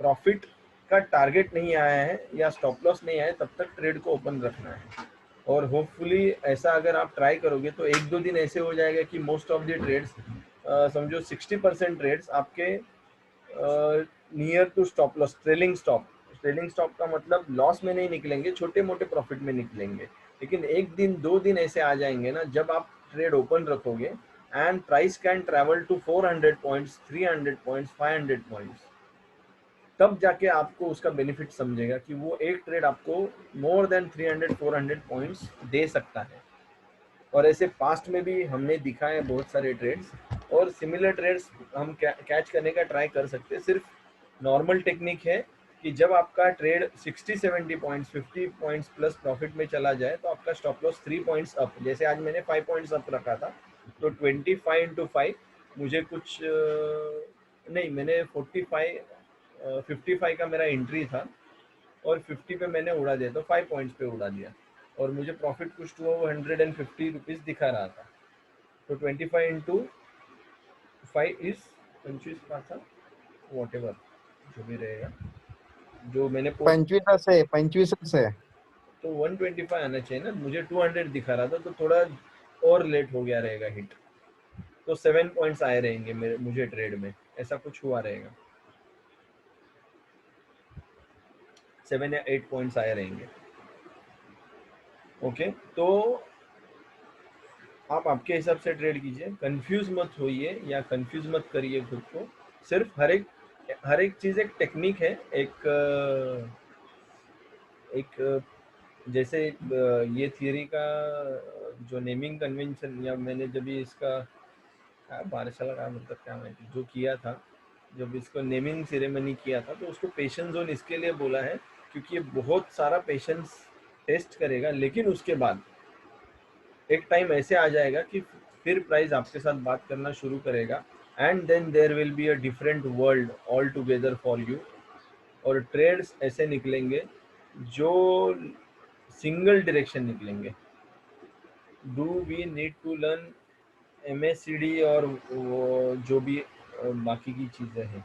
प्रॉफिट का टारगेट नहीं आया है या स्टॉप लॉस नहीं आया है, तब तक ट्रेड को ओपन रखना है। और होपफुली ऐसा अगर आप ट्राई करोगे तो 1-2 दिन ऐसे हो जाएगा कि मोस्ट ऑफ द ट्रेड्स, समझो 60% ट्रेड्स आपके near to stop loss, trailing stop का मतलब लॉस में नहीं निकलेंगे, छोटे मोटे प्रॉफिट में निकलेंगे। लेकिन 1-2 दिन ऐसे आ जाएंगे ना जब आप ट्रेड ओपन रखोगे and price can travel to 400 points, 300 points, 500 points, तब जाके आपको उसका बेनिफिट समझेगा कि वो एक ट्रेड आपको मोर देन 300-400 पॉइंट्स दे सकता है। और ऐसे पास्ट में भी हमने दिखा है बहुत सारे ट्रेड्स, और सिमिलर ट्रेड्स हम कैच करने का ट्राई कर सकते हैं। सिर्फ नॉर्मल टेक्निक है कि जब आपका trade 60-70 points, 50 points plus profit में चला जाए तो आपका स्टॉप लॉस 3 पॉइंट्स अप, जैसे आज मैंने 5 पॉइंट्स अप रखा था, तो 25 into 5 मुझे कुछ नहीं, मैंने 55 का मेरा एंट्री था और 50 पे मैंने उड़ा दिया, तो 5 पॉइंट्स पे उड़ा दिया और मुझे प्रॉफिट कुछ 250 रुपीज़ दिखा रहा था। तो 25 into 5 इज 25 का था, वॉट एवर जो भी रहेगा, जो मैंने 25 से तो 125 आना चाहिए ना, मुझे 200 दिखा रहा था, तो थोड़ा और लेट हो गया रहेगा हिट, तो 7 पॉइंट्स आए रहेंगे मुझे ट्रेड में, ऐसा कुछ हुआ रहेगा, 7 या 8 पॉइंट्स आए रहेंगे। ओके, तो आप आपके हिसाब से ट्रेड कीजिए, कंफ्यूज मत होइए या कंफ्यूज मत करिए खुद को। सिर्फ हर एक चीज़ एक टेक्निक है, एक जैसे ये थियरी का जो नेमिंग कन्वेंशन, या मैंने जब भी इसका कार्यशाला का मतलब क्या मैं जो किया था, जब इसको नेमिंग सेरेमनी किया था, तो उसको पेशेंस जोन इसके लिए बोला है क्योंकि ये बहुत सारा पेशेंस टेस्ट करेगा, लेकिन उसके बाद एक टाइम ऐसे आ जाएगा कि फिर प्राइस आपके साथ बात करना शुरू करेगा, and then there will be a different world all together for you. और ट्रेड्स ऐसे निकलेंगे जो सिंगल डायरेक्शन निकलेंगे। Do we need to learn MACD और वो जो भी बाकी की चीज़ें हैं,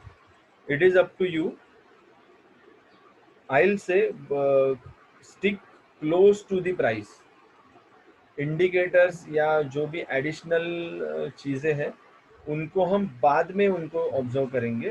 it is up to you. I'll say stick close to the price। Indicators या जो भी एडिशनल चीज़ें हैं उनको हम बाद में उनको ऑब्जर्व करेंगे,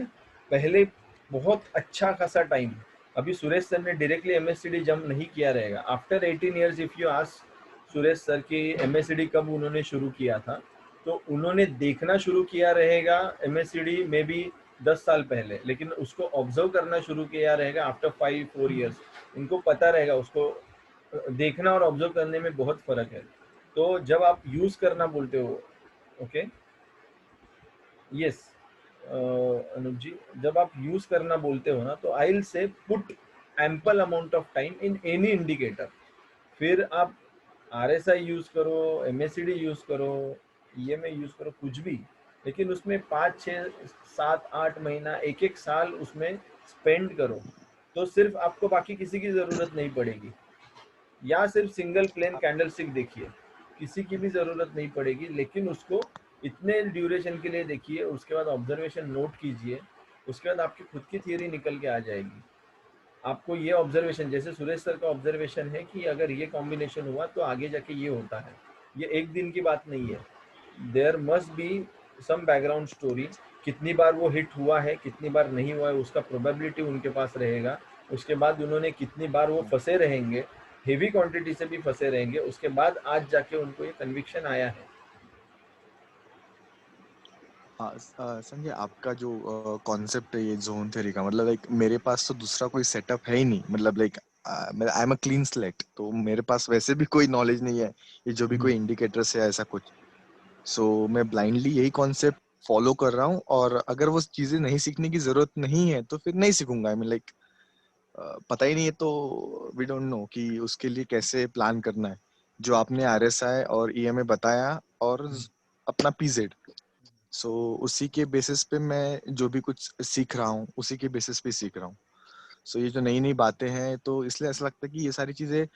पहले बहुत अच्छा खासा टाइम। अभी सुरेश सर ने डायरेक्टली MACD जंप नहीं किया रहेगा। After 18 years if you ask Suresh sir की MACD कब उन्होंने शुरू किया था, तो उन्होंने देखना शुरू किया रहेगा MACD में भी 10 साल पहले, लेकिन उसको ऑब्जर्व करना शुरू किया रहेगा आफ्टर 5-4 ईयर्स। उनको पता रहेगा, उसको देखना और ऑब्जर्व करने में बहुत फर्क है। तो जब आप यूज करना बोलते हो, ओके यस अनुप जी, जब आप यूज करना बोलते हो ना, तो I will say put ample amount of time in any indicator. फिर आप RSI यूज करो, MACD यूज करो, EMA यूज करो, कुछ भी, लेकिन उसमें 5, 6, 7, 8 महीना, एक साल उसमें स्पेंड करो, तो सिर्फ आपको बाकी किसी की जरूरत नहीं पड़ेगी। या सिर्फ सिंगल प्लेन कैंडलस्टिक देखिए, किसी की भी जरूरत नहीं पड़ेगी, लेकिन उसको इतने ड्यूरेशन के लिए देखिए, उसके बाद ऑब्जर्वेशन नोट कीजिए, उसके बाद आपकी खुद की थियरी निकल के आ जाएगी। आपको ये ऑब्जर्वेशन, जैसे सुरेश सर का ऑब्जर्वेशन है कि अगर ये कॉम्बिनेशन हुआ तो आगे जाके ये होता है, ये एक दिन की बात नहीं है। There must be some background story, कितनी बार वो हिट हुआ है, कितनी बार नहीं हुआ है, उसका प्रोबेबिलिटी उनके पास रहेगा। उसके बाद उन्होंने कितनी बार वो फंसे रहेंगे, हेवी क्वांटिटी से भी फंसे रहेंगे, उसके बाद आज जाके उनको ये कन्विक्शन आया है। हाँ संजय, आपका जो कॉन्सेप्ट है ये जोन थ्योरी का, मतलब लाइक मेरे पास तो दूसरा कोई सेटअप है ही नहीं, मतलब like I am a clean slate, तो मेरे पास वैसे भी कोई नॉलेज नहीं है ये जो भी कोई इंडिकेटर्स है ऐसा कुछ। सो मैं ब्लाइंडली यही कॉन्सेप्ट फॉलो कर रहा हूँ, और अगर वो चीजें नहीं सीखने की जरूरत नहीं है तो फिर नहीं सीखूंगा। आई मीन लाइक पता ही नहीं है तो वी डोंट नो कि उसके लिए कैसे प्लान करना है। जो आपने RSI और EMA बताया और अपना PZ, सो उसी के बेसिस पे मैं जो भी कुछ सीख रहा हूँ उसी के बेसिस पे सीख रहा हूँ। सो ये जो नई नई बातें हैं, तो इसलिए ऐसा लगता है कि ये सारी चीजें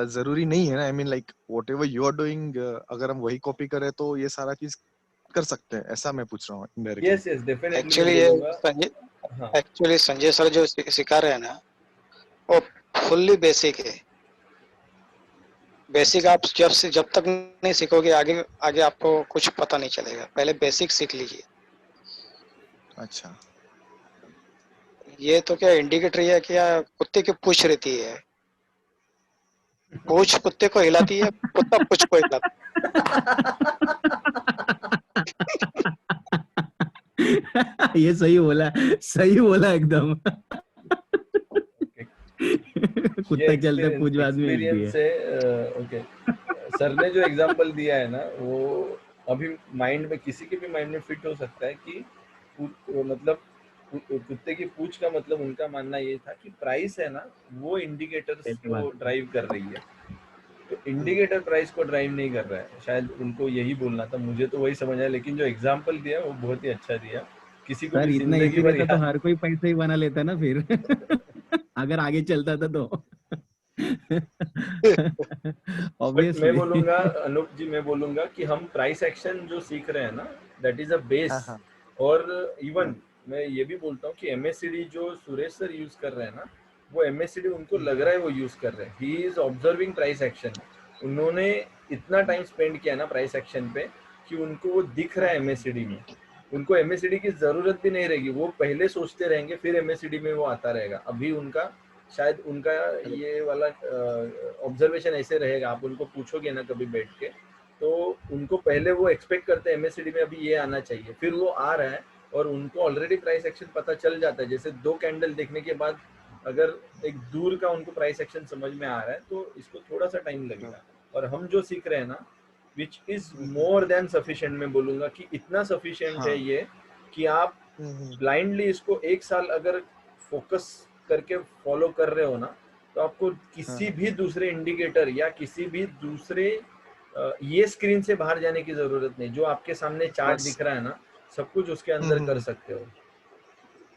जरूरी नहीं है ना। I mean like whatever you are doing, अगर हम वही कॉपी करें तो ये सारा चीज कर सकते हैं, ऐसा मैं पूछ रहा हूँ इनडायरेक्टली। यस यस, डेफिनेटली मैं एक्चुअली ये बोलूँगा। संजय हाँ एक्चुअली संजय सर जो सिखा रहे हैं ना, वो फुल्ली बेसिक है। बेसिक अच्छा आप जब तक नहीं सीखोगे आगे आगे आपको कुछ पता नहीं चलेगा। पहले बेसिक सीख लीजिए। अच्छा। ये तो क्या इंडिकेटर है, क्या कुत्ते की पूंछ रहती है, पूंछ कुत्ते को हिलाती है, कुत्ता पूंछ को हिलाता ये सही बोला एकदम। ये कुत्ता चलते पूंछ बाद में हिलती एक्सपीरियंस है। से ओके। सर ने जो एग्जांपल दिया है ना, वो अभी माइंड में, किसी के भी माइंड में फिट हो सकता है कि मतलब कुत्ते की पूंछ का मतलब उनका मानना ये था कि प्राइस है ना, वो इंडिकेटर्स पहली को बात। ड्राइव कर रही है। तो इंडिकेटर प्राइस को ड्राइव नहीं कर रहा है, शायद उनको यही बोलना था। मुझे तो वही समझ आया, लेकिन जो एग्जांपल दिया वो बहुत ही अच्छा दिया। किसी को सर भी इतना जिंदगी इजी भर रहता तो याद हर कोई पैसा ही बना लेता ना फिर। अगर आगे चलता था तो। बट मैं ऑब्वियसली। बोलूंगा अनूप जी, मैं बोलूंगा कि हम प्राइस एक्शन जो सीख रहे हैं ना, दैट इज अ हाँ बेस। हाँ। और इवन मैं ये भी बोलता हूँ कि MACD जो सुरेश सर यूज कर रहे हैं ना, वो MACD उनको लग रहा है वो यूज कर रहे हैं, he is observing price action. उन्होंने इतना टाइम स्पेंड किया ना प्राइस एक्शन पे कि उनको वो दिख रहा है MACD में। उनको MACD की जरूरत भी नहीं रहेगी, वो पहले सोचते रहेंगे फिर MACD में वो आता रहेगा। अभी उनका शायद उनका ये वाला ऑब्जर्वेशन ऐसे रहेगा, आप उनको पूछोगे ना कभी बैठ के, तो उनको पहले वो एक्सपेक्ट करते हैं MACD में अभी ये आना चाहिए, फिर वो आ रहा है और उनको ऑलरेडी प्राइस एक्शन पता चल जाता है। जैसे 2 कैंडल देखने के बाद अगर एक दूर का उनको प्राइस एक्शन समझ में आ रहा है, तो इसको थोड़ा सा टाइम लगेगा। और हम जो सीख रहे हैं ना, which is more than sufficient, मैं बोलूंगा कि इतना सफिशिएंट है हाँ। ये कि आप ब्लाइंडली इसको 1 साल अगर फोकस करके फॉलो कर रहे हो ना, तो आपको किसी भी दूसरे इंडिकेटर या किसी भी दूसरे ये स्क्रीन से बाहर जाने की जरूरत नहीं। जो आपके सामने चार्ट बस दिख रहा है ना, सब कुछ उसके अंदर कर सकते हो।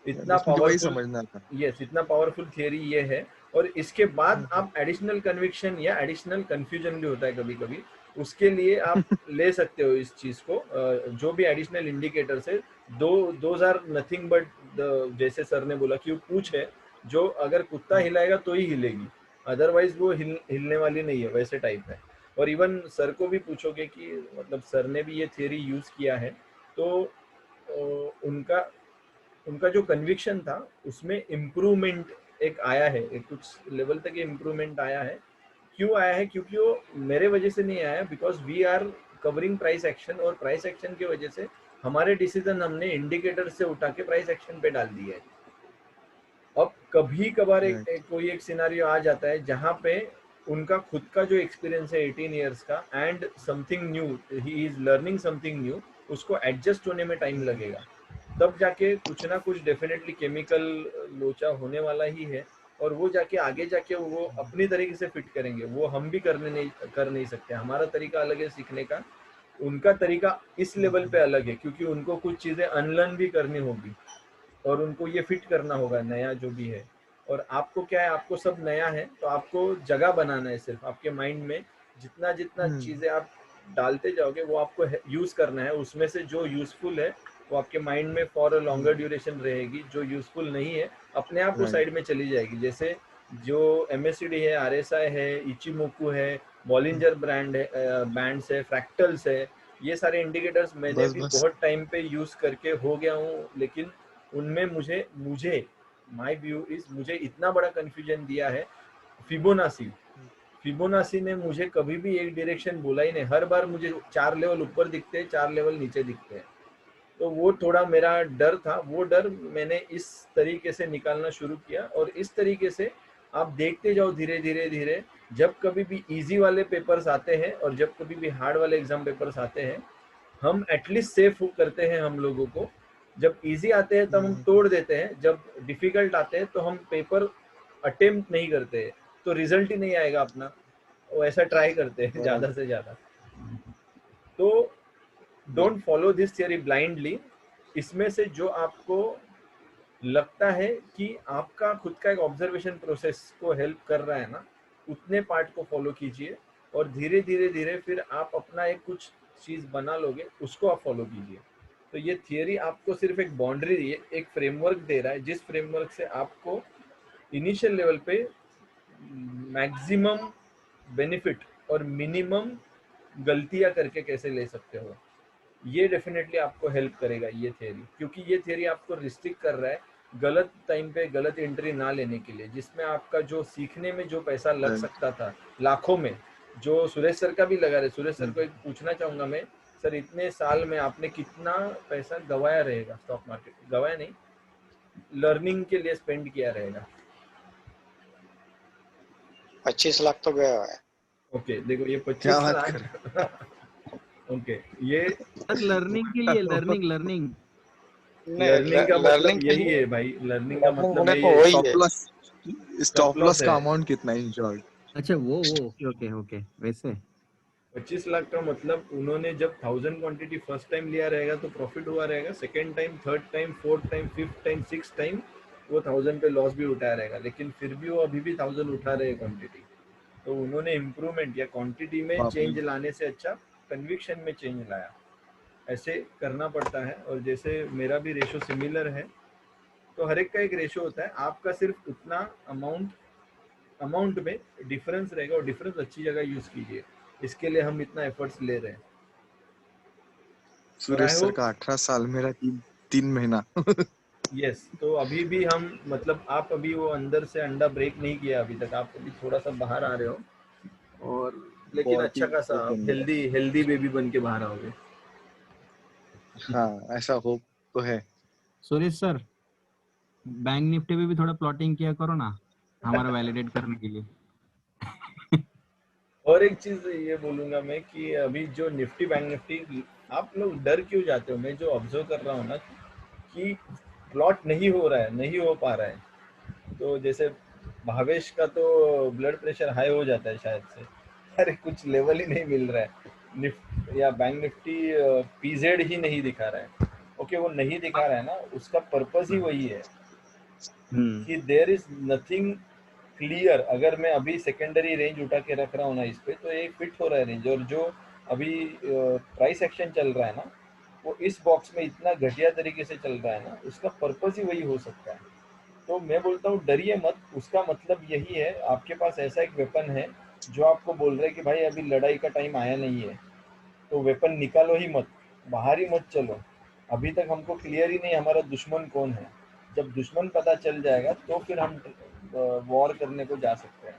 इतना बस मुझे वही पावरफुल, समझना था। यस, इतना पावरफुल थियरी ये है। और इसके बाद आप एडिशनल कन्विक्शन या एडिशनल कंफ्यूजन भी होता है कभी कभी, उसके लिए आप ले सकते हो इस चीज को। जो भी एडिशनल इंडिकेटर्स है, दोज आर नथिंग बट जैसे सर ने बोला कि वो पूछ है जो अगर कुत्ता हिलाएगा तो ही हिलेगी, अदरवाइज वो हिलने वाली नहीं है, वैसे टाइप है। और इवन सर को भी पूछोगे कि मतलब सर ने भी ये थियरी यूज किया है, तो उनका उनका जो कन्विक्शन था उसमें इम्प्रूवमेंट एक आया है, एक कुछ लेवल तक इम्प्रूवमेंट आया है। क्यों आया है? क्योंकि वो मेरे वजह से नहीं आया, because we are covering price action, और प्राइस एक्शन की वजह से हमारे डिसीजन हमने इंडिकेटर से उठा के प्राइस एक्शन पे डाल दिया है। अब कभी कभार कोई एक सिनारियो आ जाता है जहां पे उनका खुद का जो एक्सपीरियंस है 18 इयर्स का, and something new, he is learning something new, उसको एडजस्ट होने में टाइम लगेगा, तब जाके कुछ ना कुछ डेफिनेटली केमिकल लोचा होने वाला ही है। और वो जाके आगे जाके वो अपनी तरीके से फिट करेंगे, वो हम भी कर नहीं सकते। हमारा तरीका अलग है सीखने का, उनका तरीका इस लेवल पे अलग है, क्योंकि उनको कुछ चीजें अनलर्न भी करनी होगी और उनको ये फिट करना होगा नया जो भी है। और आपको क्या है, आपको सब नया है, तो आपको जगह बनाना है सिर्फ आपके माइंड में। जितना जितना चीजें आप डालते जाओगे वो आपको यूज करना है, उसमें से जो यूजफुल है वो आपके माइंड में फॉर अ लॉन्गर ड्यूरेशन रहेगी, जो यूजफुल नहीं है अपने आप वो साइड में चली जाएगी। जैसे जो MACD है, RSI है, इचिमोकू है, बॉलिंजर ब्रांड है, बैंड्स है, फ्रैक्टल्स है, ये सारे इंडिकेटर्स मैंने बस भी बस बहुत टाइम पे यूज करके हो गया हूँ, लेकिन उनमें मुझे मुझे माय व्यू इज, मुझे इतना बड़ा कंफ्यूजन दिया है। फिबोनाची फिबोनाची ने मुझे कभी भी एक डायरेक्शन बोला ही नहीं, हर बार मुझे 4 लेवल ऊपर दिखते हैं, 4 लेवल नीचे दिखते हैं। तो वो थोड़ा मेरा डर था, वो डर मैंने इस तरीके से निकालना शुरू किया। और इस तरीके से आप देखते जाओ धीरे धीरे धीरे, जब कभी भी इजी वाले पेपर्स आते हैं और जब कभी भी हार्ड वाले एग्जाम पेपर्स आते हैं, हम एटलीस्ट सेफ करते हैं हम लोगों को। जब इजी आते हैं तब हम तोड़ देते हैं, जब डिफिकल्ट आते हैं तो हम पेपर अटेम्प्ट नहीं करते हैं, तो रिजल्ट ही नहीं आएगा अपना, वो ऐसा ट्राई करते हैं ज्यादा से ज्यादा। तो don't follow this theory blindly. इसमें से जो आपको लगता है कि आपका खुद का एक ऑब्जर्वेशन प्रोसेस को हेल्प कर रहा है ना, उतने पार्ट को फॉलो कीजिए, और धीरे धीरे धीरे फिर आप अपना एक कुछ चीज बना लोगे, उसको आप फॉलो कीजिए। तो ये थियरी आपको सिर्फ एक बाउंड्री, एक फ्रेमवर्क दे रहा है, जिस फ्रेमवर्क से आपको इनिशियल लेवल पे मैक्सिमम बेनिफिट और मिनिमम गलतियां करके कैसे ले सकते हो, ये डेफिनेटली आपको हेल्प करेगा ये थियरी। क्योंकि ये थियरी आपको रिस्ट्रिक्ट कर रहा है गलत टाइम पे गलत एंट्री ना लेने के लिए, जिसमें आपका जो सीखने में जो पैसा लग सकता था लाखों में, जो सुरेश सर का भी लगा रहे। सुरेश सर को एक पूछना चाहूंगा मैं, सर इतने साल में आपने कितना पैसा गवाया रहेगा, स्टॉक मार्केट गवाया नहीं, लर्निंग के लिए स्पेंड किया रहेगा? 25 लाख तो गया है। ओके, देखो ये क्या 25 बात कर लाख ओके, ये लर्निंग के लिए, लर्निंग लर्निंग लर्निंग का लर्निंग मतलब के यही लिए है भाई, लर्निंग का लर्निंग मतलब होने यही को है। वही है। स्टॉप लॉस लॉस है का अमाउंट कितना है इन शॉर्ट? अच्छा वो ओके ओके ओके वैसे 25 लाख का मतलब उन्होंने जब 1000 क्वांटिटी फर्स्ट टाइम लिया रहेगा तो प्रॉफिट हुआ रहेगा, second time, third time, fourth time, fifth time, six time वो 1000 पे लॉस भी उठाया रहेगा, लेकिन फिर भी वो अभी भी 1000 उठा रहे क्वांटिटी। तो उन्होंने इम्प्रूवमेंट या क्वांटिटी में बाप रे। चेंज लाने से अच्छा कन्विक्शन में चेंज लाया, ऐसे करना पड़ता है। और जैसे मेरा भी रेशो सिमिलर है, तो हर एक का एक रेशो होता है, आपका सिर्फ उतना अमाउंट में डिफरेंस रहेगा, और डिफरेंस अच्छी जगह यूज कीजिए, इसके लिए हम इतना एफर्ट्स ले रहे हैं। और सुरेश आई सर होप, का 18 साल, मेरा 3 महीना। यस, तो अभी भी हम मतलब आप अभी वो अंदर से अंडा ब्रेक नहीं किया अभी तक, आप अभी थोड़ा सा बाहर आ रहे हो, और लेकिन बहुत अच्छा ही खासा ओपन में। हेल्दी हेल्दी बेबी बन के बाहर आओगे। हाँ, ऐसा होप तो है। सुरेश सर बैंक निफ्टी पे भी थोड़ा प्लॉटिंग किया करो ना, हमारा वैलिडेट करने के लिए। और एक चीज ये बोलूंगा मैं कि अभी जो निफ्टी बैंक निफ्टी, आप लोग डर क्यों जाते हो? मैं जो ऑब्जर्व कर रहा हूँ ना कि प्लॉट नहीं हो रहा है, नहीं हो पा रहा है, तो जैसे भावेश का तो ब्लड प्रेशर हाई हो जाता है शायद से, अरे कुछ लेवल ही नहीं मिल रहा है, निफ्टी या बैंक निफ्टी पीजेड ही नहीं दिखा रहा है। ओके, के वो नहीं दिखा रहा है ना, उसका पर्पस ही वही है कि देयर इज नथिंग क्लियर। अगर मैं अभी सेकेंडरी रेंज उठा के रख रहा हूँ ना इस पे, तो ये फिट हो रहा है रेंज, और जो अभी प्राइस एक्शन चल रहा है ना, वो इस बॉक्स में इतना घटिया तरीके से चल रहा है ना, उसका पर्पस ही वही हो सकता है। तो मैं बोलता हूँ डरिए मत, उसका मतलब यही है आपके पास ऐसा एक वेपन है जो आपको बोल रहा है कि भाई अभी लड़ाई का टाइम आया नहीं है, तो वेपन निकालो ही मत, बाहर ही मत चलो। अभी तक हमको क्लियर ही नहीं हमारा दुश्मन कौन है। जब दुश्मन पता चल जाएगा तो फिर हम वॉर करने को जा सकते हैं।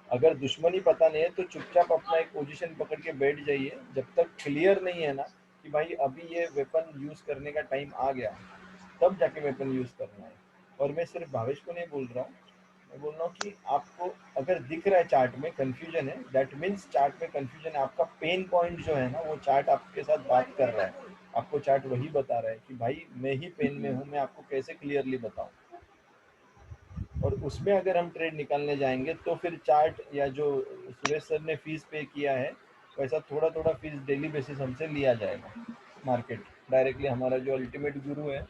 अगर दुश्मन ही पता नहीं है तो चुपचाप अपना एक पोजीशन पकड़ के बैठ जाइए, जब तक क्लियर नहीं है ना कि भाई अभी ये वेपन यूज करने का टाइम आ गया, तब जाके वेपन यूज करना है। और मैं सिर्फ भावेश को नहीं बोल रहा हूँ, मैं बोल रहा हूँ कि आपको अगर दिख रहा है चार्ट में कंफ्यूजन है, दैट मीन्स चार्ट में कंफ्यूजन है। आपका पेन पॉइंट जो है ना, वो चार्ट आपके साथ बात कर रहा है, आपको चार्ट वही बता रहा है कि भाई मैं ही पेन में हूँ, मैं आपको कैसे क्लियरली बताऊँ। और उसमें अगर हम ट्रेड निकालने जाएंगे तो फिर चार्ट या जो सुरेश सर ने फीस पे किया है वैसा थोड़ा थोड़ा फीस डेली बेसिस हमसे लिया जाएगा। मार्केट डायरेक्टली हमारा जो अल्टीमेट गुरु है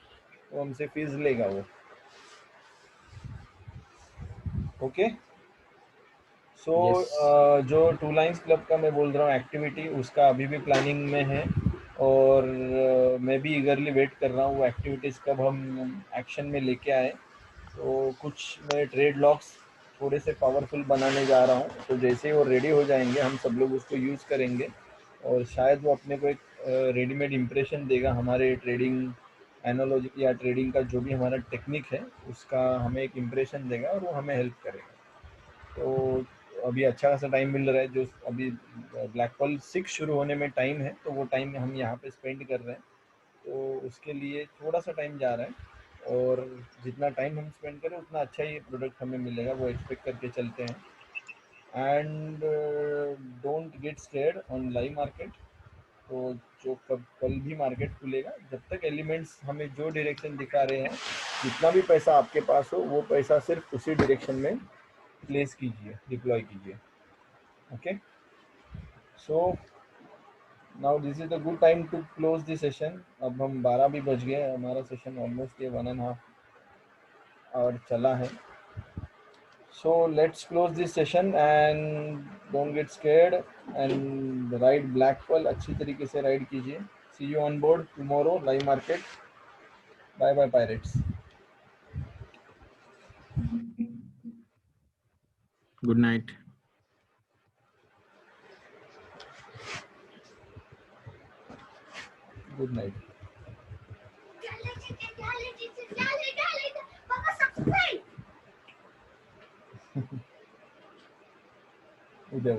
वो हमसे फीस लेगा वो। ओके, सो जो टू लाइन्स क्लब का मैं बोल रहा हूँ एक्टिविटी, उसका अभी भी प्लानिंग में है, और मैं भी ईगरली वेट कर रहा हूँ वो एक्टिविटीज़ कब हम एक्शन में लेके आए। तो कुछ मैं ट्रेड लॉक्स थोड़े से पावरफुल बनाने जा रहा हूँ, तो जैसे ही वो रेडी हो जाएंगे हम सब लोग उसको यूज़ करेंगे, और शायद वो अपने को एक रेडीमेड इम्प्रेशन देगा हमारे ट्रेडिंग एनालॉजी या ट्रेडिंग का जो भी हमारा टेक्निक है उसका हमें एक इम्प्रेशन देगा और वो हमें हेल्प करेगा। तो अभी अच्छा खासा टाइम मिल रहा है, जो अभी ब्लैक होल 6 शुरू होने में टाइम है, तो वो टाइम हम यहाँ पे स्पेंड कर रहे हैं, तो उसके लिए थोड़ा सा टाइम जा रहा है, और जितना टाइम हम स्पेंड करें उतना अच्छा ही प्रोडक्ट हमें मिलेगा, वो एक्सपेक्ट करके चलते हैं। And don't get scared on live market. तो जो कल भी मार्केट खुलेगा, जब तक एलिमेंट्स हमें जो डायरेक्शन दिखा रहे हैं, जितना भी पैसा आपके पास हो वो पैसा सिर्फ उसी डायरेक्शन में प्लेस कीजिए, डिप्लॉय कीजिए। Okay, so now this is the good time to close the session. अब हम 12 भी बज गए, हमारा सेशन ऑलमोस्ट ये 1.5 आवर चला है। So let's close this session and don't get scared and ride Blackwell अच्छी तरीके से राइड कीजिए। See you on board tomorrow live market. Bye bye pirates. Good night. Good night. उद्या